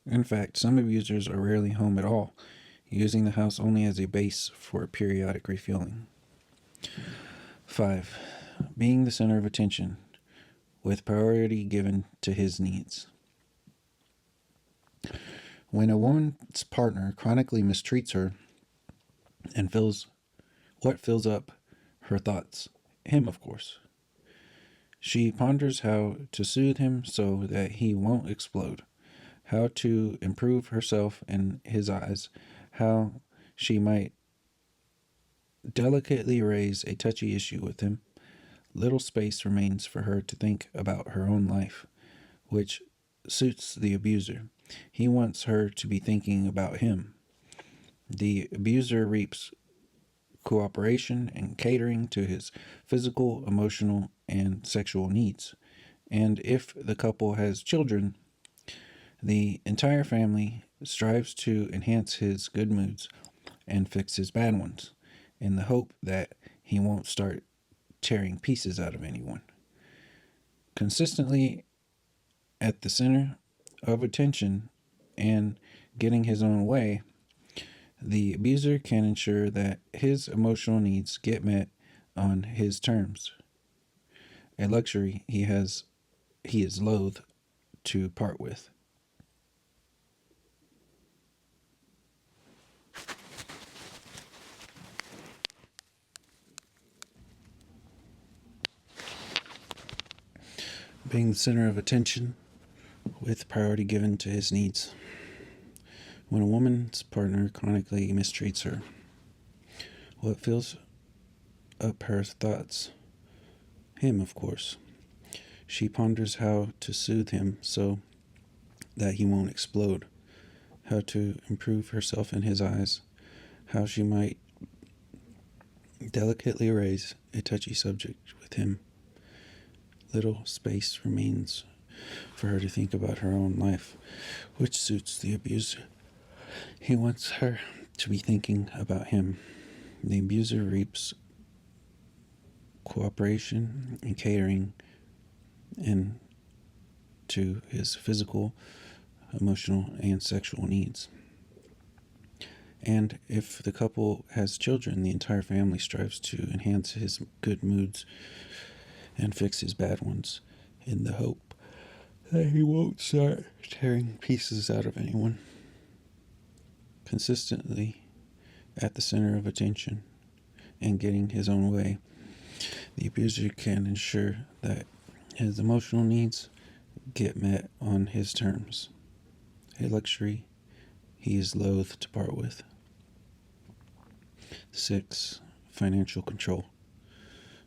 S2: In fact, some abusers are rarely home at all, using the house only as a base for periodic refueling. 5. Being the center of attention, with priority given to his needs. When a woman's partner chronically mistreats her and fills up her thoughts, him, of course. She ponders how to soothe him so that he won't explode, how to improve herself in his eyes, how she might delicately raise a touchy issue with him. Little space remains for her to think about her own life, which suits the abuser. He wants her to be thinking about him. The abuser reaps cooperation and catering to his physical, emotional, and sexual needs. And if the couple has children, the entire family strives to enhance his good moods and fix his bad ones, in the hope that he won't start tearing pieces out of anyone. Consistently at the center of attention and getting his own way, the abuser can ensure that his emotional needs get met on his terms, a luxury he is loath to part with. Being the center of attention with priority given to his needs. When a woman's partner chronically mistreats her, what fills up her thoughts? Him, of course. She ponders how to soothe him so that he won't explode, how to improve herself in his eyes, how she might delicately raise a touchy subject with him. Little space remains for her to think about her own life, which suits the abuser. He wants her to be thinking about him. The abuser reaps cooperation and catering and to his physical, emotional, and sexual needs. And if the couple has children, the entire family strives to enhance his good moods and fix his bad ones, in the hope that he won't start tearing pieces out of anyone. Consistently at the center of attention and getting his own way, the abuser can ensure that his emotional needs get met on his terms, a luxury he is loath to part with. 6. Financial control.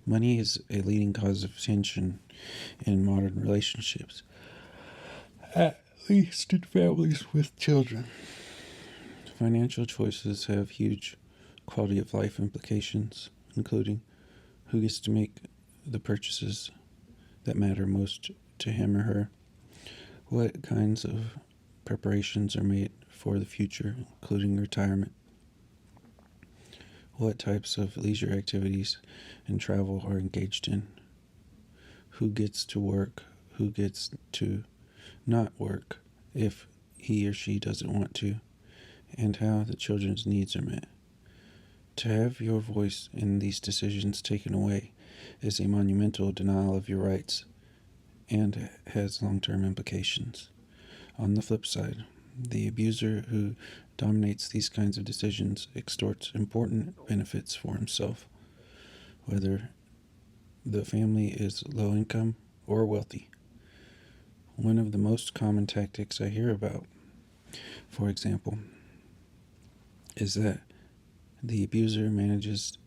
S2: Money is a leading cause of tension in modern relationships, at least in families with children. Financial choices have huge quality of life implications, including who gets to make the purchases that matter most to him or her, what kinds of preparations are made for the future, including retirement, what types of leisure activities and travel are engaged in, who gets to work, who gets to not work if he or she doesn't want to, and how the children's needs are met. To have your voice in these decisions taken away is a monumental denial of your rights and has long-term implications. On the flip side, the abuser who dominates these kinds of decisions extorts important benefits for himself, whether the family is low income or wealthy. One of the most common tactics I hear about, for example, is that the abuser manages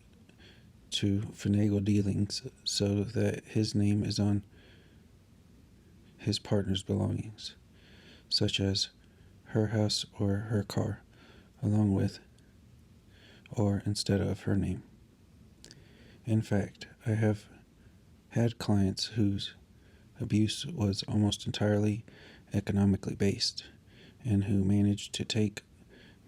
S2: to finagle dealings so that his name is on his partner's belongings, such as her house or her car, along with or instead of her name. In fact, I have had clients whose abuse was almost entirely economically based and who managed to take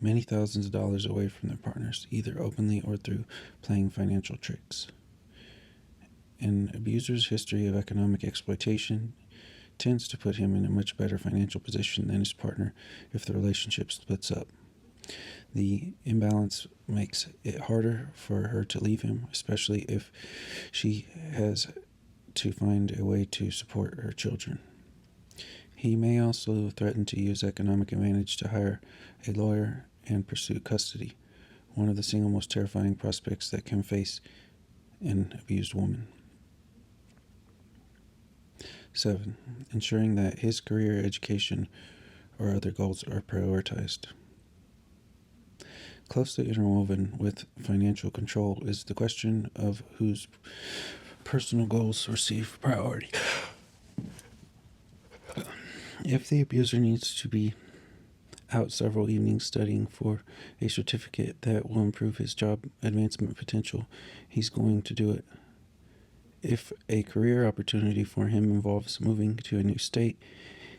S2: many thousands of dollars away from their partners, either openly or through playing financial tricks. An abuser's history of economic exploitation tends to put him in a much better financial position than his partner if the relationship splits up. The imbalance makes it harder for her to leave him, especially if she has to find a way to support her children. He may also threaten to use economic advantage to hire a lawyer and pursue custody, one of the single most terrifying prospects that can face an abused woman. 7. Ensuring that his career, education, or other goals are prioritized. Closely interwoven with financial control is the question of whose personal goals receive priority. If the abuser needs to be out several evenings studying for a certificate that will improve his job advancement potential, he's going to do it. If a career opportunity for him involves moving to a new state,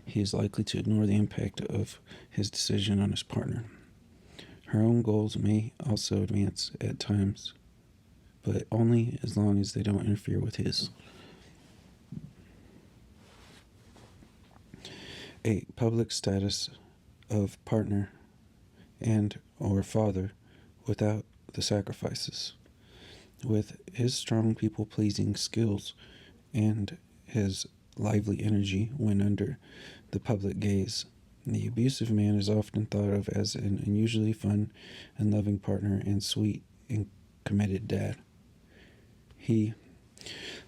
S2: he is likely to ignore the impact of his decision on his partner. Her own goals may also advance at times, but only as long as they don't interfere with his. 8. Public status of partner and or father without the sacrifices. With his strong people-pleasing skills and his lively energy when under the public gaze, the abusive man is often thought of as an unusually fun and loving partner and sweet and committed dad. He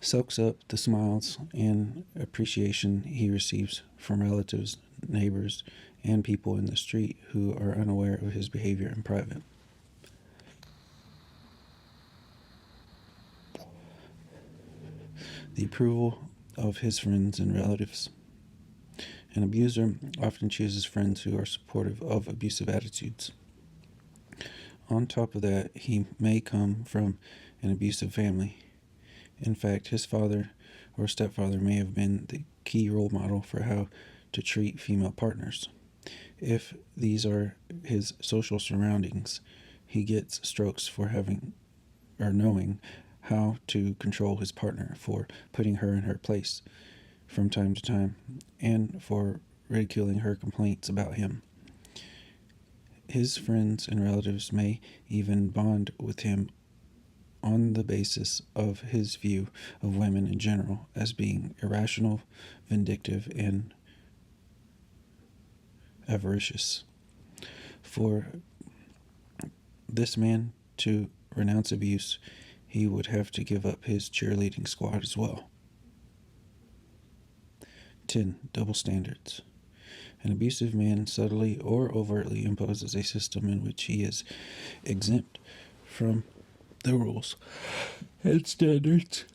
S2: soaks up the smiles and appreciation he receives from relatives, neighbors, and people in the street who are unaware of his behavior in private. The approval of his friends and relatives. An abuser often chooses friends who are supportive of abusive attitudes. On top of that, he may come from an abusive family. In fact, his father or stepfather may have been the key role model for how to treat female partners. If these are his social surroundings, he gets strokes for having or knowing how to control his partner, for putting her in her place from time to time, and for ridiculing her complaints about him. His friends and relatives may even bond with him on the basis of his view of women in general as being irrational, vindictive, and avaricious. For this man to renounce abuse, he would have to give up his cheerleading squad as well. 10. Double standards. An abusive man subtly or overtly imposes a system in which he is exempt from the rules and standards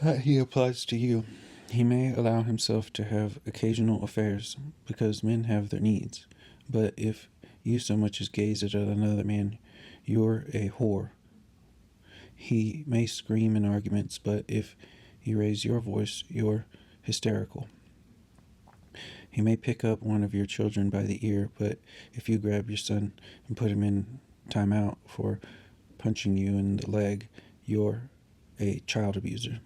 S2: that he applies to you. He may allow himself to have occasional affairs because men have their needs, but if you so much as gaze at another man, you're a whore. He may scream in arguments, but if you raise your voice, you're hysterical. He may pick up one of your children by the ear, but if you grab your son and put him in timeout for punching you in the leg, you're a child abuser.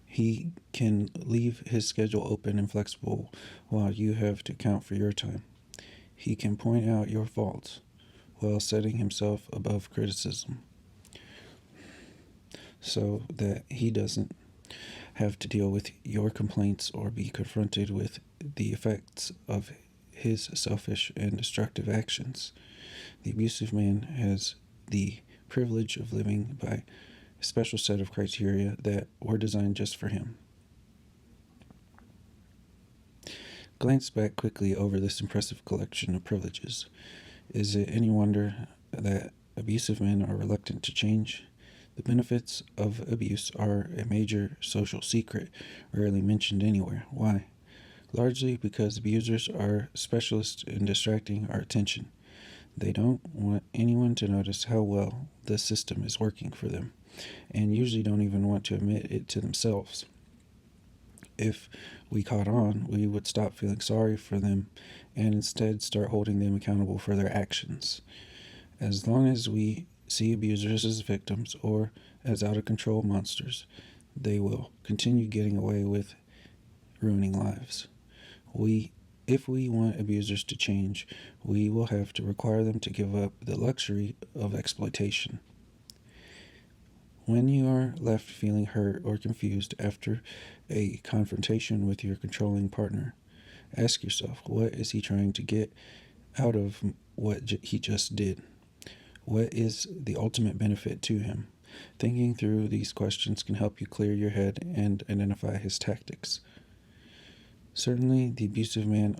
S2: He can leave his schedule open and flexible while you have to count for your time. He can point out your faults while setting himself above criticism so that he doesn't have to deal with your complaints or be confronted with the effects of his selfish and destructive actions. The abusive man has the privilege of living by a special set of criteria that were designed just for him. Glance back quickly over this impressive collection of privileges. Is it any wonder that abusive men are reluctant to change? The benefits of abuse are a major social secret, rarely mentioned anywhere. Why? Largely because abusers are specialists in distracting our attention. They don't want anyone to notice how well the system is working for them, and usually don't even want to admit it to themselves. If we caught on, we would stop feeling sorry for them and instead start holding them accountable for their actions. As long as we see abusers as victims or as out of control monsters, they will continue getting away with ruining lives. If we want abusers to change, we will have to require them to give up the luxury of exploitation. When you are left feeling hurt or confused after a confrontation with your controlling partner, ask yourself, what is he trying to get out of what he just did? What is the ultimate benefit to him? Thinking through these questions can help you clear your head and identify his tactics. Certainly, the abusive man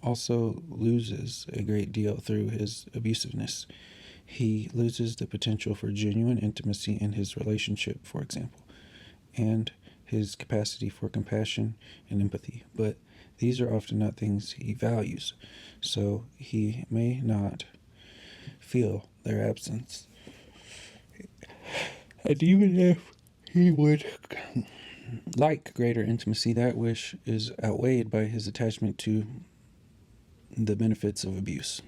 S2: also loses a great deal through his abusiveness. He loses the potential for genuine intimacy in his relationship, for example, and his capacity for compassion and empathy. But these are often not things he values, so he may not feel their absence. And even if he would like greater intimacy, that wish is outweighed by his attachment to the benefits of abuse.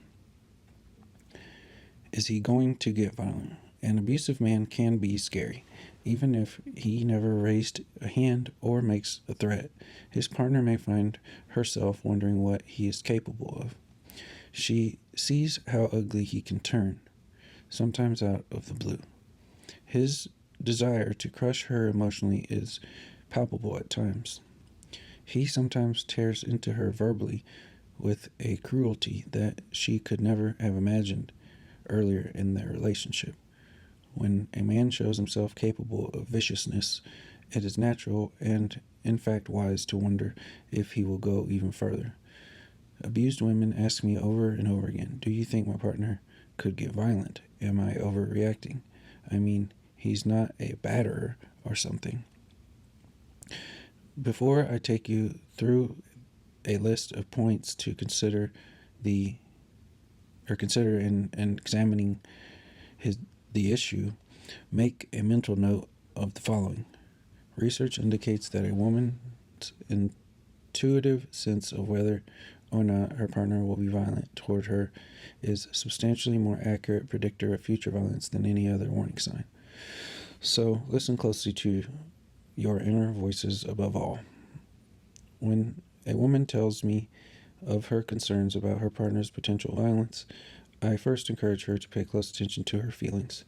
S2: Is he going to get violent? An abusive man can be scary. Even if he never raised a hand or makes a threat, his partner may find herself wondering what he is capable of. She sees how ugly he can turn, sometimes out of the blue. His desire to crush her emotionally is palpable at times. He sometimes tears into her verbally with a cruelty that she could never have imagined earlier in their relationship. When a man shows himself capable of viciousness, it is natural and, in fact, wise to wonder if he will go even further. Abused women ask me over and over again, do you think my partner could get violent? Am I overreacting? I mean, he's not a batterer or something. Before I take you through a list of points to consider in examining the issue, make a mental note of the following. Research indicates that a woman's intuitive sense of whether or not her partner will be violent toward her is a substantially more accurate predictor of future violence than any other warning sign. So listen closely to your inner voices above all. When a woman tells me of her concerns about her partner's potential violence, I first encourage her to pay close attention to her feelings.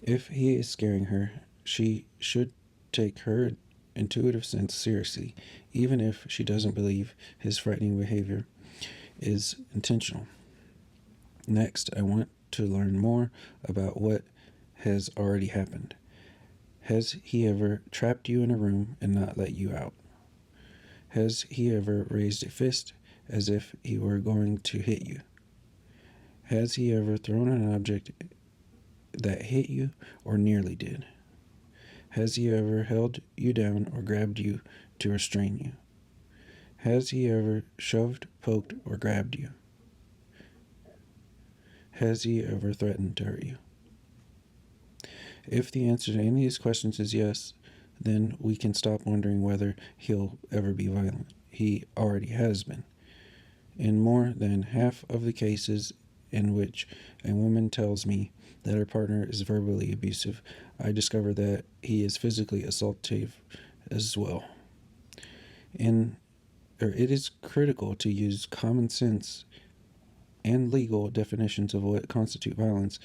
S2: If he is scaring her, she should take her intuitive sense seriously, even if she doesn't believe his frightening behavior is intentional. Next, I want to learn more about what has already happened. Has he ever trapped you in a room and not let you out? Has he ever raised a fist as if he were going to hit you? Has he ever thrown an object that hit you or nearly did? Has he ever held you down or grabbed you to restrain you? Has he ever shoved, poked, or grabbed you? Has he ever threatened to hurt you? If the answer to any of these questions is yes, then we can stop wondering whether he'll ever be violent. He already has been. In more than half of the cases in which a woman tells me that her partner is verbally abusive, I discover that he is physically assaultive as well. It is critical to use common sense and legal definitions of what constitutes violence,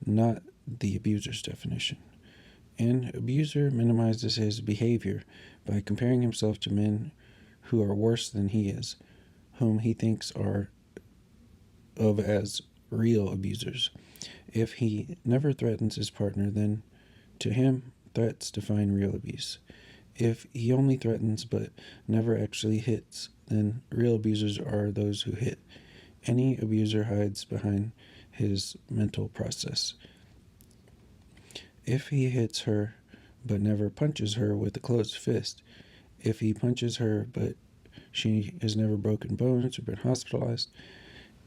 S2: not the abuser's definition. An abuser minimizes his behavior by comparing himself to men who are worse than he is, whom he thinks are of as real abusers. If he never threatens his partner, then to him, threats define real abuse. If he only threatens but never actually hits, then real abusers are those who hit. Any abuser hides behind his mental process. If he hits her but never punches her with a closed fist, if he punches her but she has never broken bones or been hospitalized,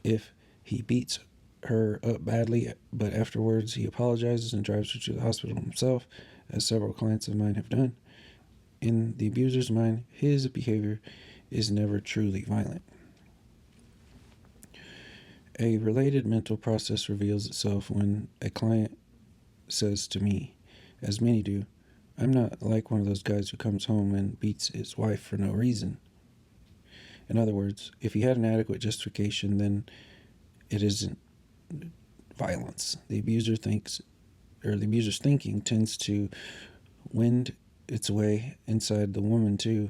S2: if he beats her up badly but afterwards he apologizes and drives her to the hospital himself, as several clients of mine have done, in the abuser's mind, his behavior is never truly violent. A related mental process reveals itself when a client says to me, as many do, I'm not like one of those guys who comes home and beats his wife for no reason. In other words, if he had an adequate justification, then it isn't violence. The abuser's thinking tends to wind its way inside the woman too,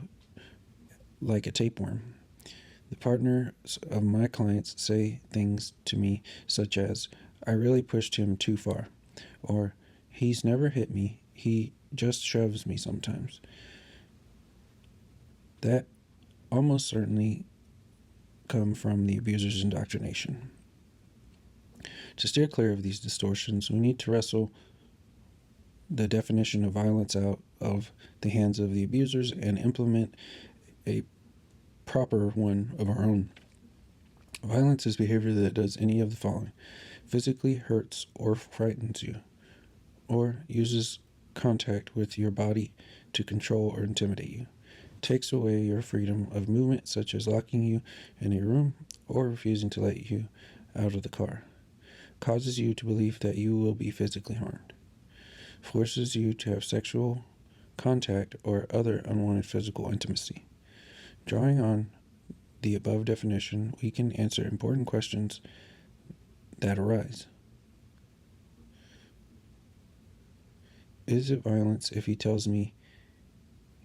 S2: like a tapeworm. The partners of my clients say things to me such as, I really pushed him too far, or he's never hit me, he just shoves me sometimes. That almost certainly come from the abuser's indoctrination. To steer clear of these distortions, we need to wrestle the definition of violence out of the hands of the abusers and implement a proper one of our own. Violence is behavior that does any of the following: physically hurts or frightens you, or uses contact with your body to control or intimidate you, takes away your freedom of movement, such as locking you in a room or refusing to let you out of the car, causes you to believe that you will be physically harmed, forces you to have sexual contact or other unwanted physical intimacy. Drawing on the above definition, we can answer important questions that arise. Is it violence if he tells me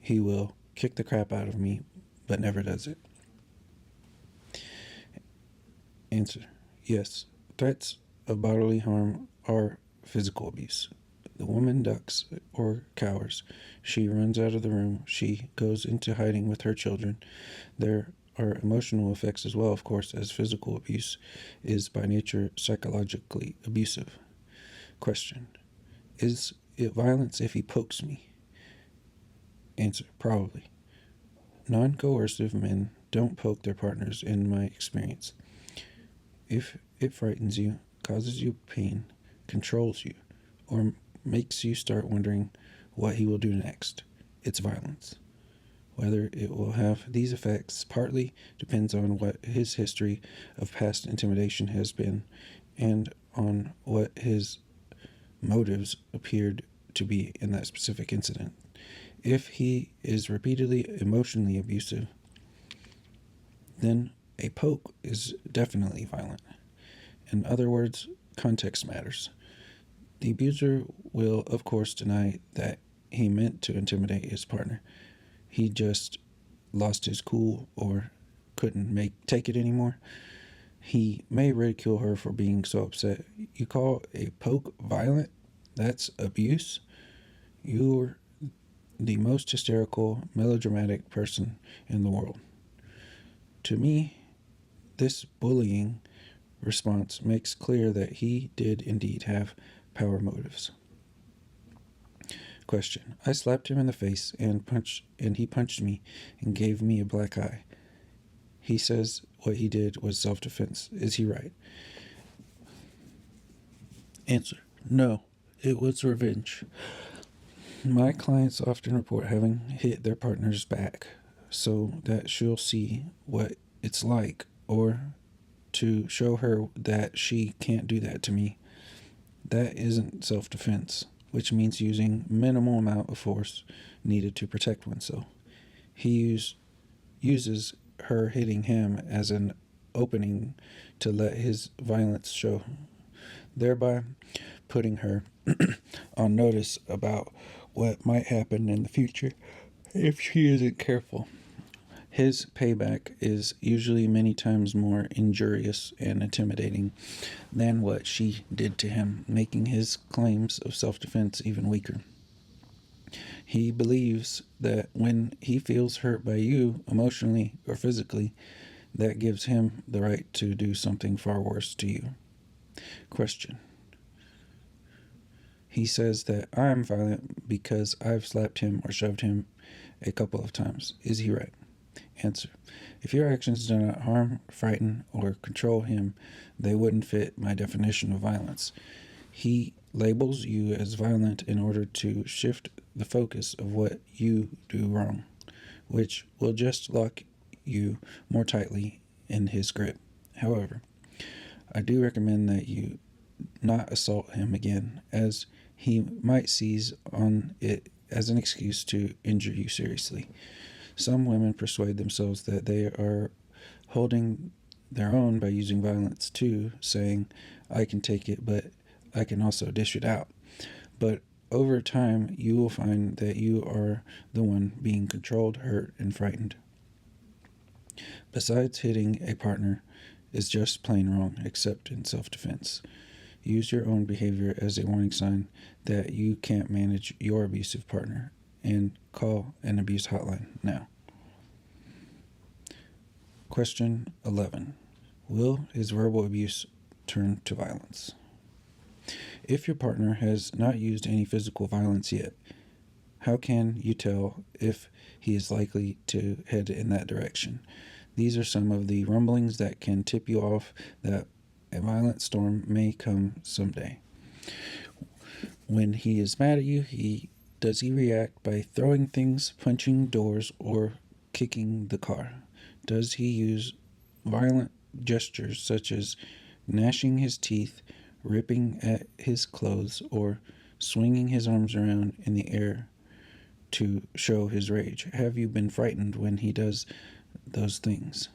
S2: he will kick the crap out of me but never does it? Answer: yes. Threats of bodily harm are physical abuse. The woman ducks or cowers. She runs out of the room. She goes into hiding with her children. There are emotional effects as well, of course, as physical abuse is by nature psychologically abusive. Question: is it violence if he pokes me? Answer: probably. Non-coercive men don't poke their partners in my experience. If it frightens you, causes you pain, controls you, or makes you start wondering what he will do next, it's violence. Whether it will have these effects partly depends on what his history of past intimidation has been and on what his motives appeared to be in that specific incident. If he is repeatedly emotionally abusive, then a poke is definitely violent. In other words, context matters. The abuser will, of course, deny that he meant to intimidate his partner. He just lost his cool or couldn't take it anymore. He may ridicule her for being so upset. You call a poke violent? That's abuse? You're the most hysterical, melodramatic person in the world. To me, this bullying response makes clear that he did indeed have power motives. Question: I slapped him in the face and he punched me and gave me a black eye. He says what he did was self-defense. Is he right? Answer: no, it was revenge. My clients often report having hit their partner's back so that she'll see what it's like, or to show her that she can't do that to me. That isn't self-defense, which means using minimal amount of force needed to protect oneself. He uses her hitting him as an opening to let his violence show, thereby putting her on notice about what might happen in the future if she isn't careful. His payback is usually many times more injurious and intimidating than what she did to him, making his claims of self-defense even weaker. He believes that when he feels hurt by you, emotionally or physically, that gives him the right to do something far worse to you. Question: he says that I'm violent because I've slapped him or shoved him a couple of times. Is he right? Answer: if your actions do not harm, frighten, or control him, they wouldn't fit my definition of violence. He labels you as violent in order to shift the focus of what you do wrong, which will just lock you more tightly in his grip. However, I do recommend that you not assault him again, as he might seize on it as an excuse to injure you seriously. Some women persuade themselves that they are holding their own by using violence too, saying, I can take it, but I can also dish it out. But over time, you will find that you are the one being controlled, hurt, and frightened. Besides, hitting a partner is just plain wrong, except in self-defense. Use your own behavior as a warning sign that you can't manage your abusive partner, and call an abuse hotline now. Question 11. Will his verbal abuse turn to violence? If your partner has not used any physical violence yet, how can you tell if he is likely to head in that direction? These are some of the rumblings that can tip you off that a violent storm may come someday. When he is mad at you, does he react by throwing things, punching doors, or kicking the car? Does he use violent gestures such as gnashing his teeth, ripping at his clothes, or swinging his arms around in the air to show his rage? Have you been frightened when he does those things?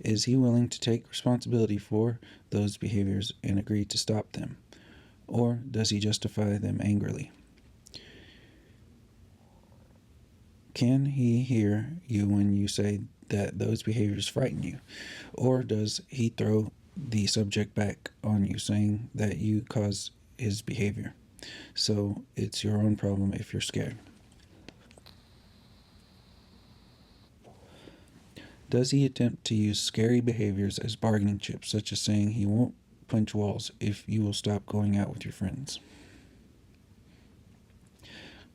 S2: Is he willing to take responsibility for those behaviors and agree to stop them? Or does he justify them angrily? Can he hear you when you say that those behaviors frighten you? Or does he throw the subject back on you, saying that you caused his behavior? So it's your own problem if you're scared. Does he attempt to use scary behaviors as bargaining chips, such as saying he won't punch walls if you will stop going out with your friends?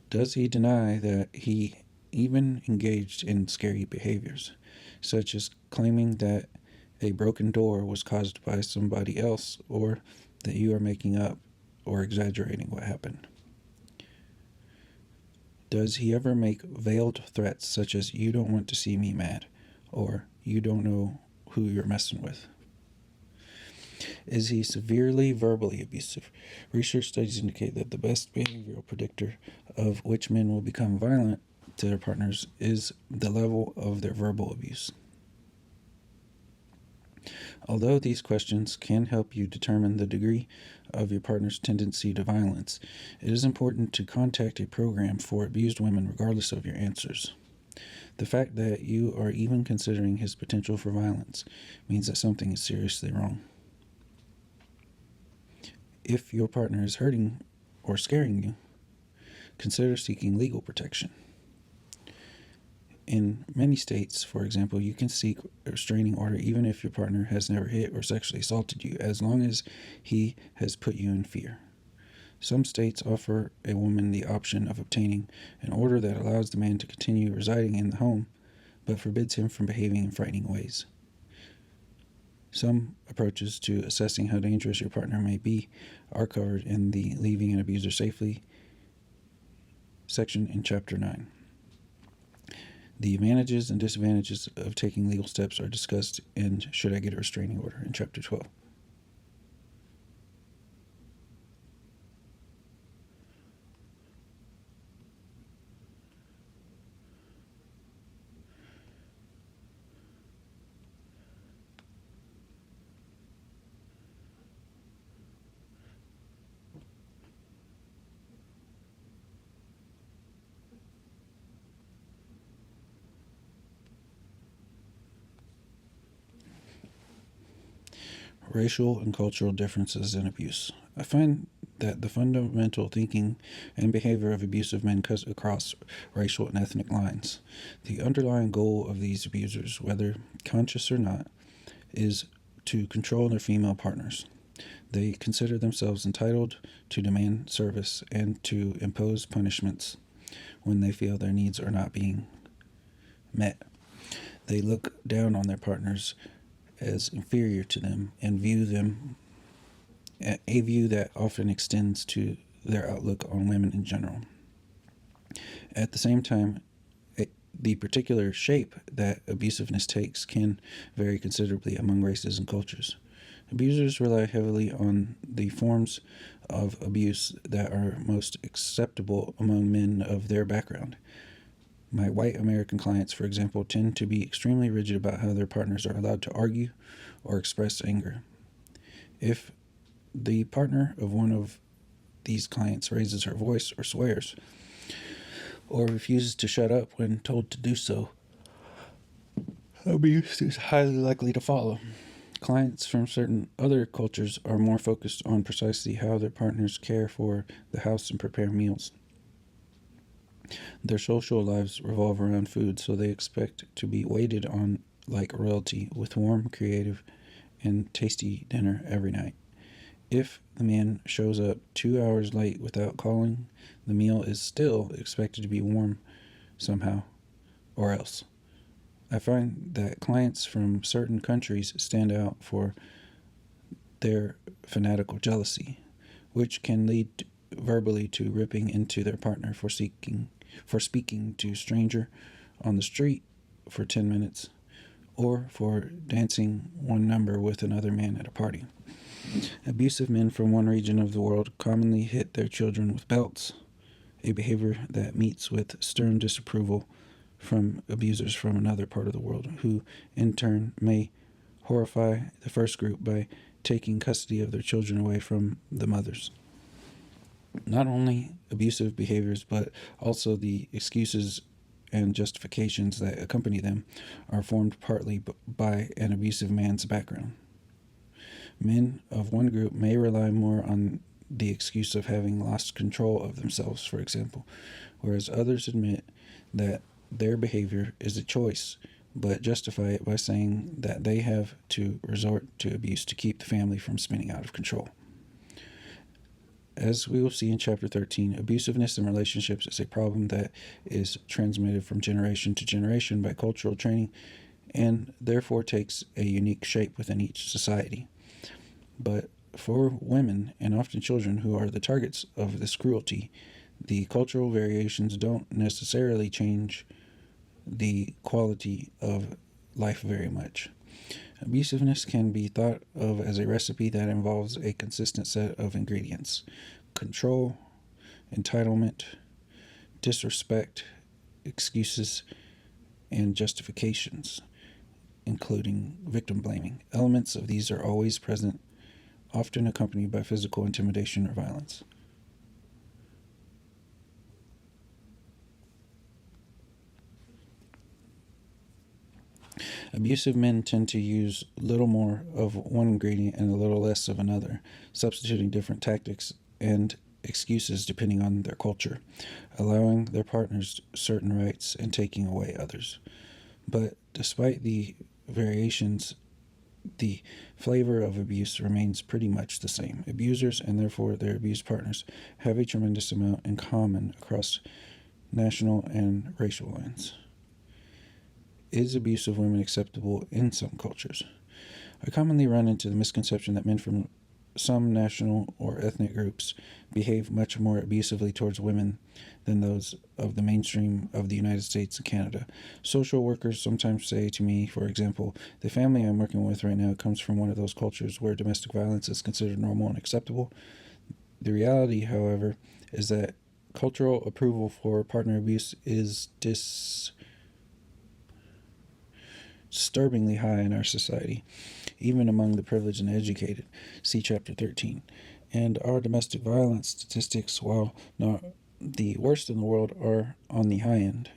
S2: Does he deny that he even engaged in scary behaviors, such as claiming that a broken door was caused by somebody else, or that you are making up or exaggerating what happened? Does he ever make veiled threats such as, you don't want to see me mad, or you don't know who you're messing with? Is he severely verbally abusive? Research studies indicate that the best behavioral predictor of which men will become violent to their partners is the level of their verbal abuse. Although these questions can help you determine the degree of your partner's tendency to violence, it is important to contact a program for abused women regardless of your answers. The fact that you are even considering his potential for violence means that something is seriously wrong. If your partner is hurting or scaring you, consider seeking legal protection. In many states, for example, you can seek a restraining order even if your partner has never hit or sexually assaulted you, as long as he has put you in fear. Some states offer a woman the option of obtaining an order that allows the man to continue residing in the home, but forbids him from behaving in frightening ways. Some approaches to assessing how dangerous your partner may be are covered in the Leaving an Abuser Safely section in Chapter 9. The advantages and disadvantages of taking legal steps are discussed in Should I Get a Restraining Order in Chapter 12. Racial and cultural differences in abuse. I find that the fundamental thinking and behavior of abusive men cuts across racial and ethnic lines. The underlying goal of these abusers, whether conscious or not, is to control their female partners. They consider themselves entitled to demand service and to impose punishments when they feel their needs are not being met. They look down on their partners as inferior to them and view them a view that often extends to their outlook on women in general. At the same time, The particular shape that abusiveness takes can vary considerably among races and cultures. Abusers rely heavily on the forms of abuse that are most acceptable among men of their background. My white American clients, for example, tend to be extremely rigid about how their partners are allowed to argue or express anger. If the partner of one of these clients raises her voice or swears, or refuses to shut up when told to do so, abuse is highly likely to follow. Clients from certain other cultures are more focused on precisely how their partners care for the house and prepare meals. Their social lives revolve around food, so they expect to be waited on like royalty with warm, creative, and tasty dinner every night. If the man shows up 2 hours late without calling, the meal is still expected to be warm somehow, or else. I find that clients from certain countries stand out for their fanatical jealousy, which can lead verbally to ripping into their partner for speaking to a stranger on the street for 10 minutes, or for dancing one number with another man at a party. Abusive men from one region of the world commonly hit their children with belts, a behavior that meets with stern disapproval from abusers from another part of the world, who in turn may horrify the first group by taking custody of their children away from the mothers. Not only abusive behaviors, but also the excuses and justifications that accompany them are formed partly by an abusive man's background. Men of one group may rely more on the excuse of having lost control of themselves, for example, whereas others admit that their behavior is a choice, but justify it by saying that they have to resort to abuse to keep the family from spinning out of control. As we will see in Chapter 13, abusiveness in relationships is a problem that is transmitted from generation to generation by cultural training and therefore takes a unique shape within each society. But for women, and often children who are the targets of this cruelty, the cultural variations don't necessarily change the quality of life very much. Abusiveness can be thought of as a recipe that involves a consistent set of ingredients: control, entitlement, disrespect, excuses, and justifications, including victim blaming. Elements of these are always present, often accompanied by physical intimidation or violence. Abusive men tend to use little more of one ingredient and a little less of another, substituting different tactics and excuses depending on their culture, allowing their partners certain rights and taking away others. But despite the variations, the flavor of abuse remains pretty much the same. Abusers, and therefore their abused partners, have a tremendous amount in common across national and racial lines. Is abuse of women acceptable in some cultures? I commonly run into the misconception that men from some national or ethnic groups behave much more abusively towards women than those of the mainstream of the United States and Canada. Social workers sometimes say to me, for example, the family I'm working with right now comes from one of those cultures where domestic violence is considered normal and acceptable. The reality, however, is that cultural approval for partner abuse is disturbingly high in our society, even among the privileged and educated. See Chapter 13. And our domestic violence statistics, while not the worst in the world, are on the high end.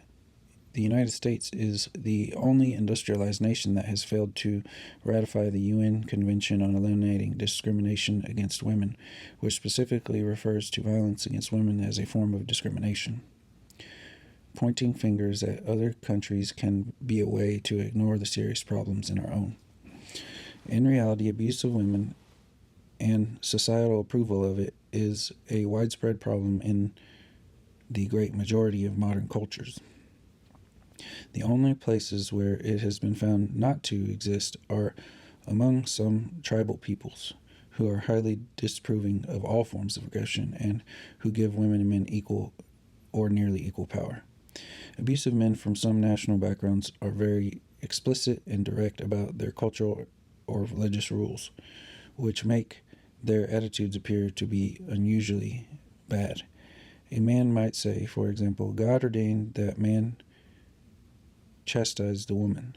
S2: The United States is the only industrialized nation that has failed to ratify the UN Convention on Eliminating Discrimination Against Women, which specifically refers to violence against women as a form of discrimination. Pointing fingers at other countries can be a way to ignore the serious problems in our own. In reality, abuse of women and societal approval of it is a widespread problem in the great majority of modern cultures. The only places where it has been found not to exist are among some tribal peoples, who are highly disapproving of all forms of aggression and who give women and men equal or nearly equal power. Abusive men from some national backgrounds are very explicit and direct about their cultural or religious rules, which make their attitudes appear to be unusually bad. A man might say, for example, God ordained that man chastise the woman.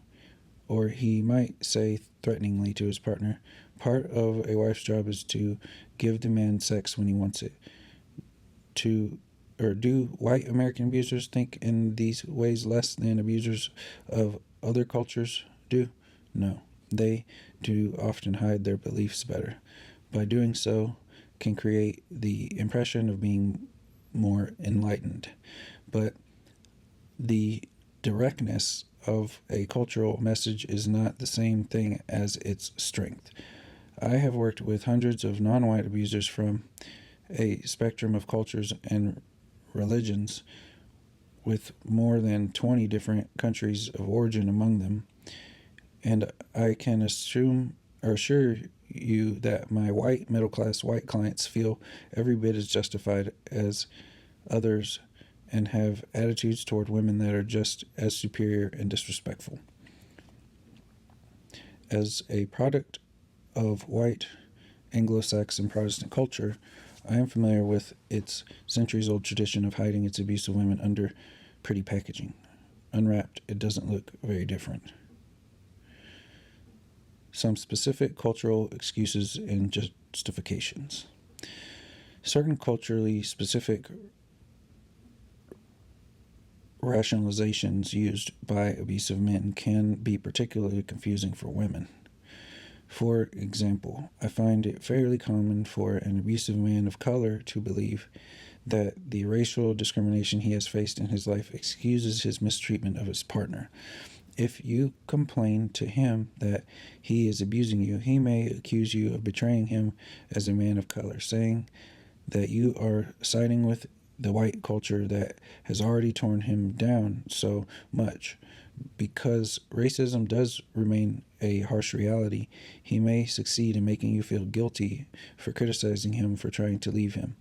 S2: Or he might say threateningly to his partner, part of a wife's job is to give the man sex when he wants it. Do white American abusers think in these ways less than abusers of other cultures do? No. They do often hide their beliefs better. By doing so, can create the impression of being more enlightened. But the directness of a cultural message is not the same thing as its strength. I have worked with hundreds of non-white abusers from a spectrum of cultures and religions, with more than 20 different countries of origin among them, and I can assure you that my white middle-class white clients feel every bit as justified as others and have attitudes toward women that are just as superior and disrespectful. As a product of white Anglo-Saxon Protestant culture, I am familiar with its centuries-old tradition of hiding its abuse of women under pretty packaging. Unwrapped, it doesn't look very different. Some specific cultural excuses and justifications. Certain culturally specific rationalizations used by abusive men can be particularly confusing for women. For example, I find it fairly common for an abusive man of color to believe that the racial discrimination he has faced in his life excuses his mistreatment of his partner. If you complain to him that he is abusing you, he may accuse you of betraying him as a man of color, saying that you are siding with the white culture that has already torn him down so much. Because racism does remain a harsh reality, he may succeed in making you feel guilty for criticizing him for trying to leave him.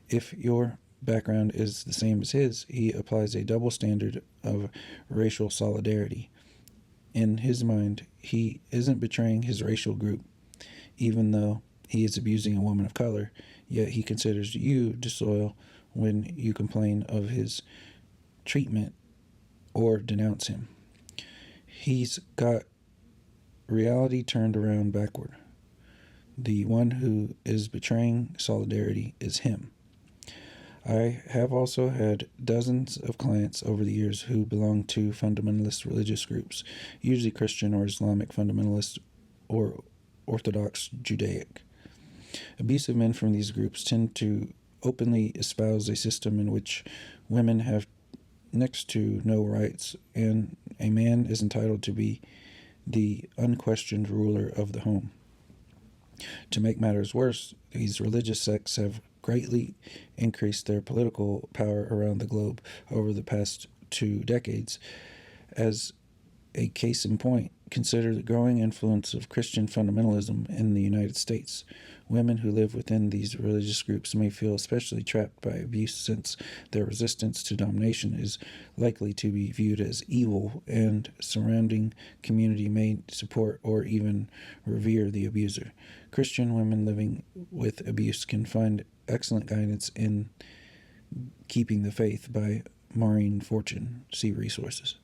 S2: If your background is the same as his, he applies a double standard of racial solidarity. In his mind, he isn't betraying his racial group, even though he is abusing a woman of color, yet he considers you disloyal when you complain of his treatment or denounce him. He's got reality turned around backward. The one who is betraying solidarity is him. I have also had dozens of clients over the years who belong to fundamentalist religious groups, usually Christian or Islamic fundamentalist or Orthodox Judaic. Abusive men from these groups tend to openly espouse a system in which women have next to no rights, and a man is entitled to be the unquestioned ruler of the home. To make matters worse, these religious sects have greatly increased their political power around the globe over the past 2 decades. As a case in point, consider the growing influence of Christian fundamentalism in the United States. Women who live within these religious groups may feel especially trapped by abuse, since their resistance to domination is likely to be viewed as evil, and surrounding community may support or even revere the abuser. Christian women living with abuse can find excellent guidance in keeping the faith by Maureen Fortune. See resources.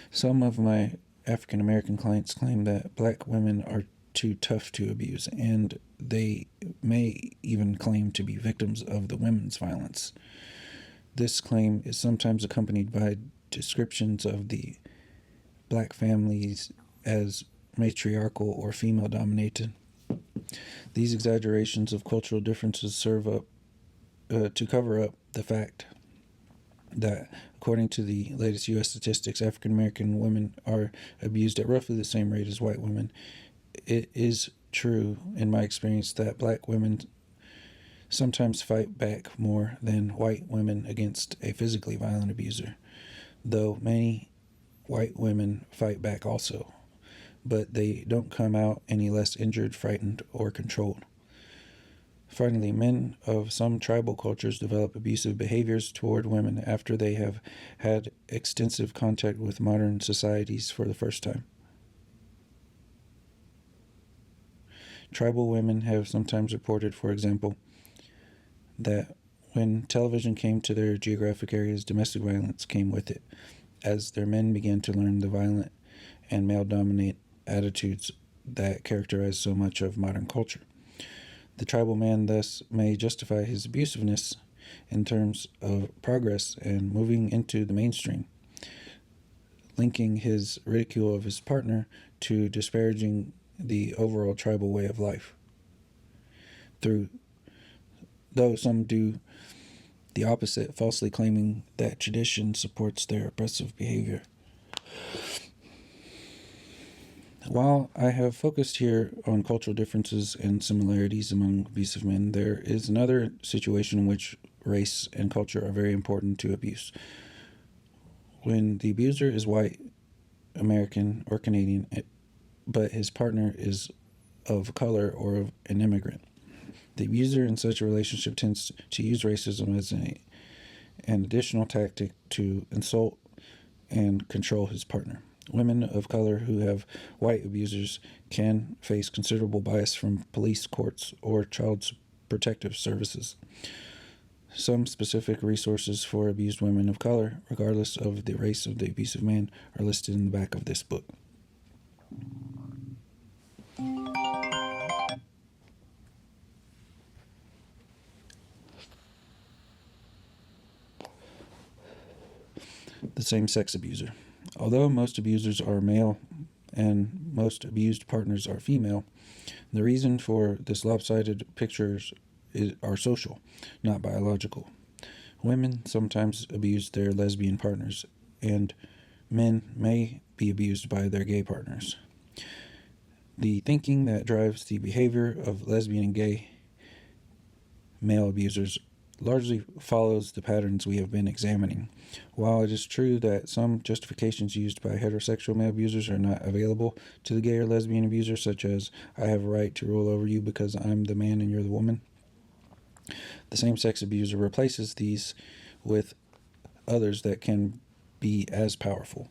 S2: Some of my African American clients claim that black women are too tough to abuse, and they may even claim to be victims of the women's violence. This claim is sometimes accompanied by descriptions of the black families as matriarchal or female dominated. These exaggerations of cultural differences serve up to cover up the fact that, according to the latest U.S. statistics, African American women are abused at roughly the same rate as white women. It is true, in my experience, that black women sometimes fight back more than white women against a physically violent abuser, though many white women fight back also, but they don't come out any less injured, frightened, or controlled. Finally, men of some tribal cultures develop abusive behaviors toward women after they have had extensive contact with modern societies for the first time. Tribal women have sometimes reported, for example, that when television came to their geographic areas, domestic violence came with it, as their men began to learn the violent and male-dominant attitudes that characterize so much of modern culture. The tribal man thus may justify his abusiveness in terms of progress and moving into the mainstream, linking his ridicule of his partner to disparaging the overall tribal way of life. Though some do the opposite, falsely claiming that tradition supports their oppressive behavior. While I have focused here on cultural differences and similarities among abusive men, there is another situation in which race and culture are very important to abuse. When the abuser is white, American, or Canadian, but his partner is of color or an immigrant, the abuser in such a relationship tends to use racism as an additional tactic to insult and control his partner. Women of color who have white abusers can face considerable bias from police, courts, or child protective services. Some specific resources for abused women of color, regardless of the race of the abusive man, are listed in the back of this book. The same-sex abuser. Although most abusers are male and most abused partners are female, the reason for this lopsided pictures are social, not biological. Women sometimes abuse their lesbian partners, and men may be abused by their gay partners. The thinking that drives the behavior of lesbian and gay male abusers largely follows the patterns we have been examining. While it is true that some justifications used by heterosexual male abusers are not available to the gay or lesbian abuser, such as, I have a right to rule over you because I'm the man and you're the woman, the same-sex abuser replaces these with others that can be as powerful.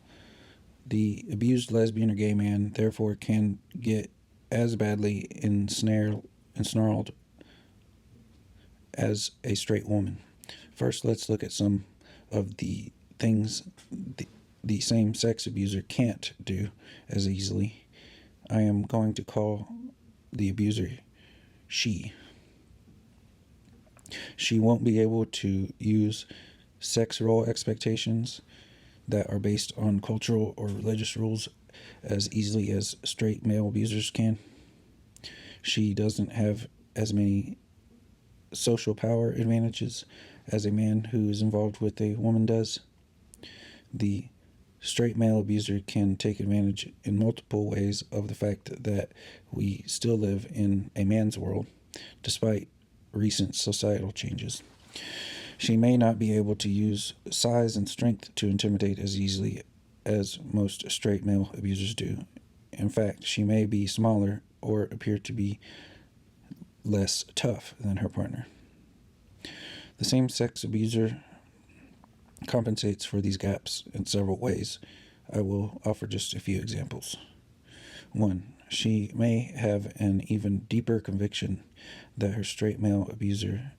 S2: The abused lesbian or gay man, therefore, can get as badly ensnarled as a straight woman. First, let's look at some of the things the same-sex abuser can't do as easily. I am going to call the abuser she. She won't be able to use sex role expectations that are based on cultural or religious rules as easily as straight male abusers can. She doesn't have as many social power advantages as a man who is involved with a woman does. The straight male abuser can take advantage in multiple ways of the fact that we still live in a man's world, despite recent societal changes. She may not be able to use size and strength to intimidate as easily as most straight male abusers do. In fact, she may be smaller or appear to be less tough than her partner. The same-sex abuser compensates for these gaps in several ways. I will offer just a few examples. 1. She may have an even deeper conviction that a straight male abuser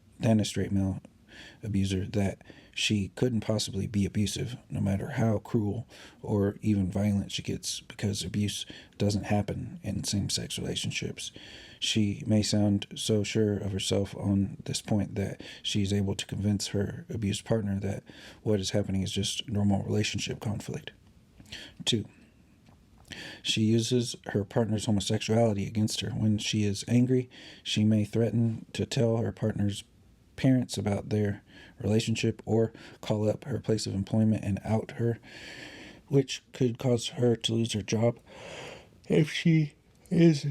S2: that she couldn't possibly be abusive, no matter how cruel or even violent she gets, because abuse doesn't happen in same-sex relationships. She may sound so sure of herself on this point that she's able to convince her abused partner that what is happening is just normal relationship conflict. 2. She uses her partner's homosexuality against her. When she is angry, she may threaten to tell her partner's parents about their relationship or call up her place of employment and out her, which could cause her to lose her job. If she is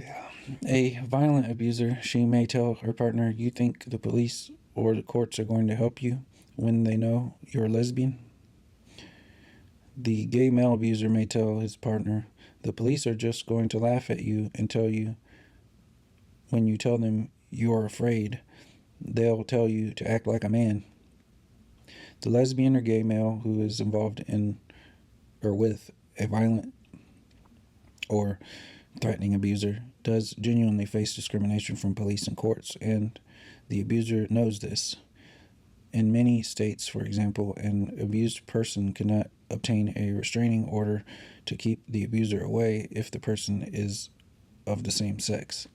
S2: a violent abuser, she may tell her partner, you think the police or the courts are going to help you when they know you're a lesbian? The gay male abuser may tell his partner, the police are just going to laugh at you and tell you when you tell them you're afraid they'll tell you to act like a man. The lesbian or gay male who is involved in or with a violent or threatening abuser does genuinely face discrimination from police and courts, and the abuser knows this. In many states, for example, an abused person cannot obtain a restraining order to keep the abuser away if the person is of the same sex.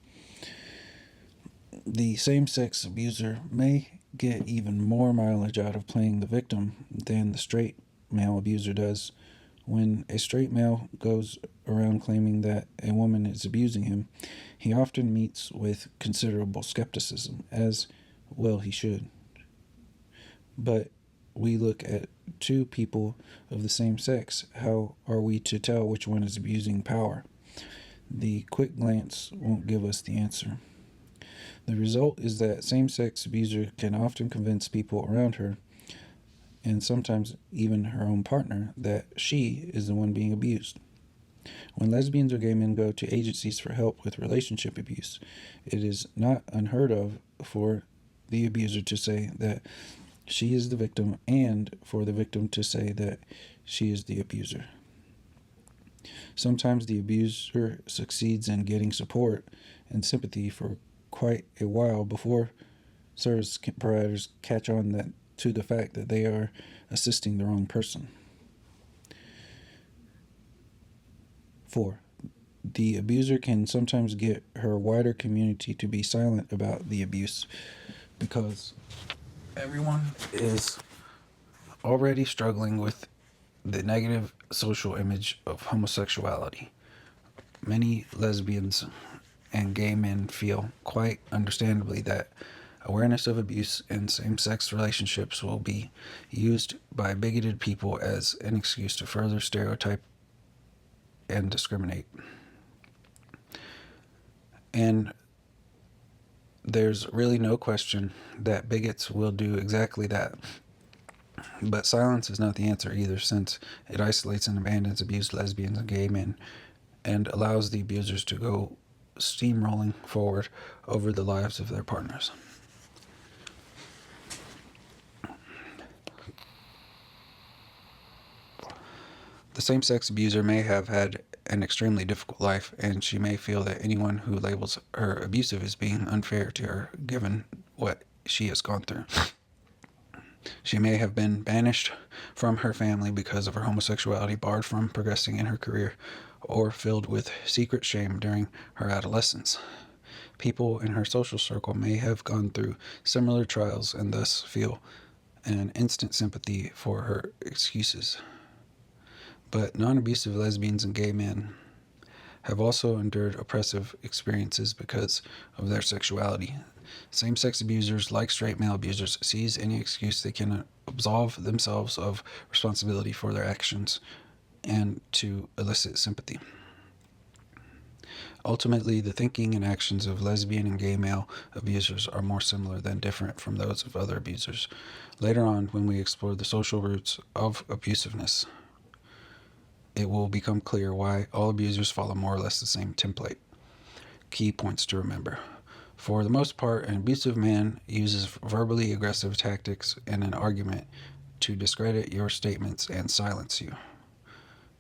S2: The same sex abuser may get even more mileage out of playing the victim than the straight male abuser does. When a straight male goes around claiming that a woman is abusing him, he often meets with considerable skepticism, as well he should. But we look at two people of the same sex. How are we to tell which one is abusing power? The quick glance won't give us the answer. The result is that same-sex abuser can often convince people around her, and sometimes even her own partner, that she is the one being abused. When lesbians or gay men go to agencies for help with relationship abuse, it is not unheard of for the abuser to say that she is the victim and for the victim to say that she is the abuser. Sometimes the abuser succeeds in getting support and sympathy for quite a while before service providers catch on to the fact that they are assisting the wrong person. 4. The abuser can sometimes get her wider community to be silent about the abuse because everyone is already struggling with the negative social image of homosexuality. Many lesbians and gay men feel, quite understandably, that awareness of abuse in same-sex relationships will be used by bigoted people as an excuse to further stereotype and discriminate. And there's really no question that bigots will do exactly that. But silence is not the answer either, since it isolates and abandons abused lesbians and gay men and allows the abusers to go steamrolling forward over the lives of their partners. The same-sex abuser may have had an extremely difficult life, and she may feel that anyone who labels her abusive is being unfair to her given what she has gone through. She may have been banished from her family because of her homosexuality, barred from progressing in her career, or filled with secret shame during her adolescence. People in her social circle may have gone through similar trials and thus feel an instant sympathy for her excuses. But non-abusive lesbians and gay men have also endured oppressive experiences because of their sexuality. Same-sex abusers, like straight male abusers, seize any excuse they can absolve themselves of responsibility for their actions and to elicit sympathy. Ultimately, the thinking and actions of lesbian and gay male abusers are more similar than different from those of other abusers. Later on, when we explore the social roots of abusiveness, it will become clear why all abusers follow more or less the same template. Key points to remember. For the most part, an abusive man uses verbally aggressive tactics in an argument to discredit your statements and silence you.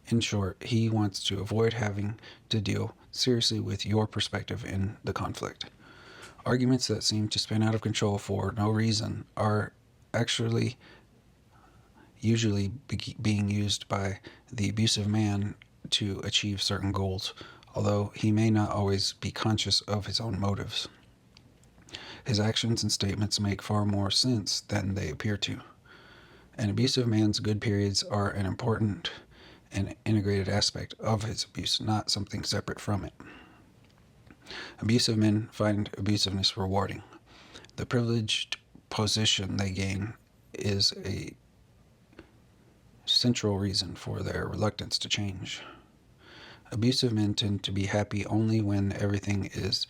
S2: In short, he wants to avoid having to deal seriously with your perspective in the conflict. Arguments that seem to spin out of control for no reason are actually usually being used by the abusive man to achieve certain goals, although he may not always be conscious of his own motives. His actions and statements make far more sense than they appear to. An abusive man's good periods are an important and integrated aspect of his abuse, not something separate from it. Abusive men find abusiveness rewarding. The privileged position they gain is a central reason for their reluctance to change. Abusive men tend to be happy only when everything is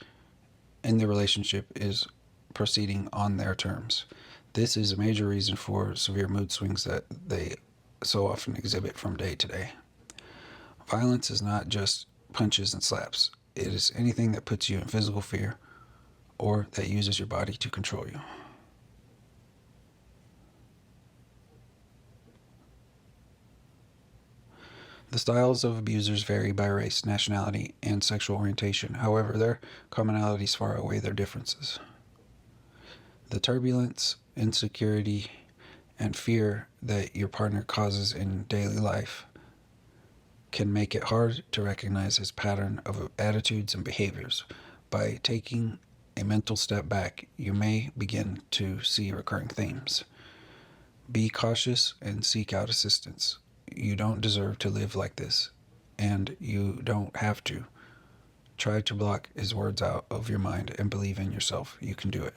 S2: in the relationship is proceeding on their terms. This is a major reason for severe mood swings that they so often exhibit from day to day. Violence is not just punches and slaps. It is anything that puts you in physical fear or that uses your body to control you.
S1: The styles of abusers vary by race, nationality, and sexual orientation. However, their commonalities far outweigh their differences. The turbulence, insecurity, and fear that your partner causes in daily life can make it hard to recognize his pattern of attitudes and behaviors. By taking a mental step back, you may begin to see recurring themes. Be cautious and seek out assistance. You don't deserve to live like this, and you don't have to. Try to block his words out of your mind and believe in yourself. You can do it.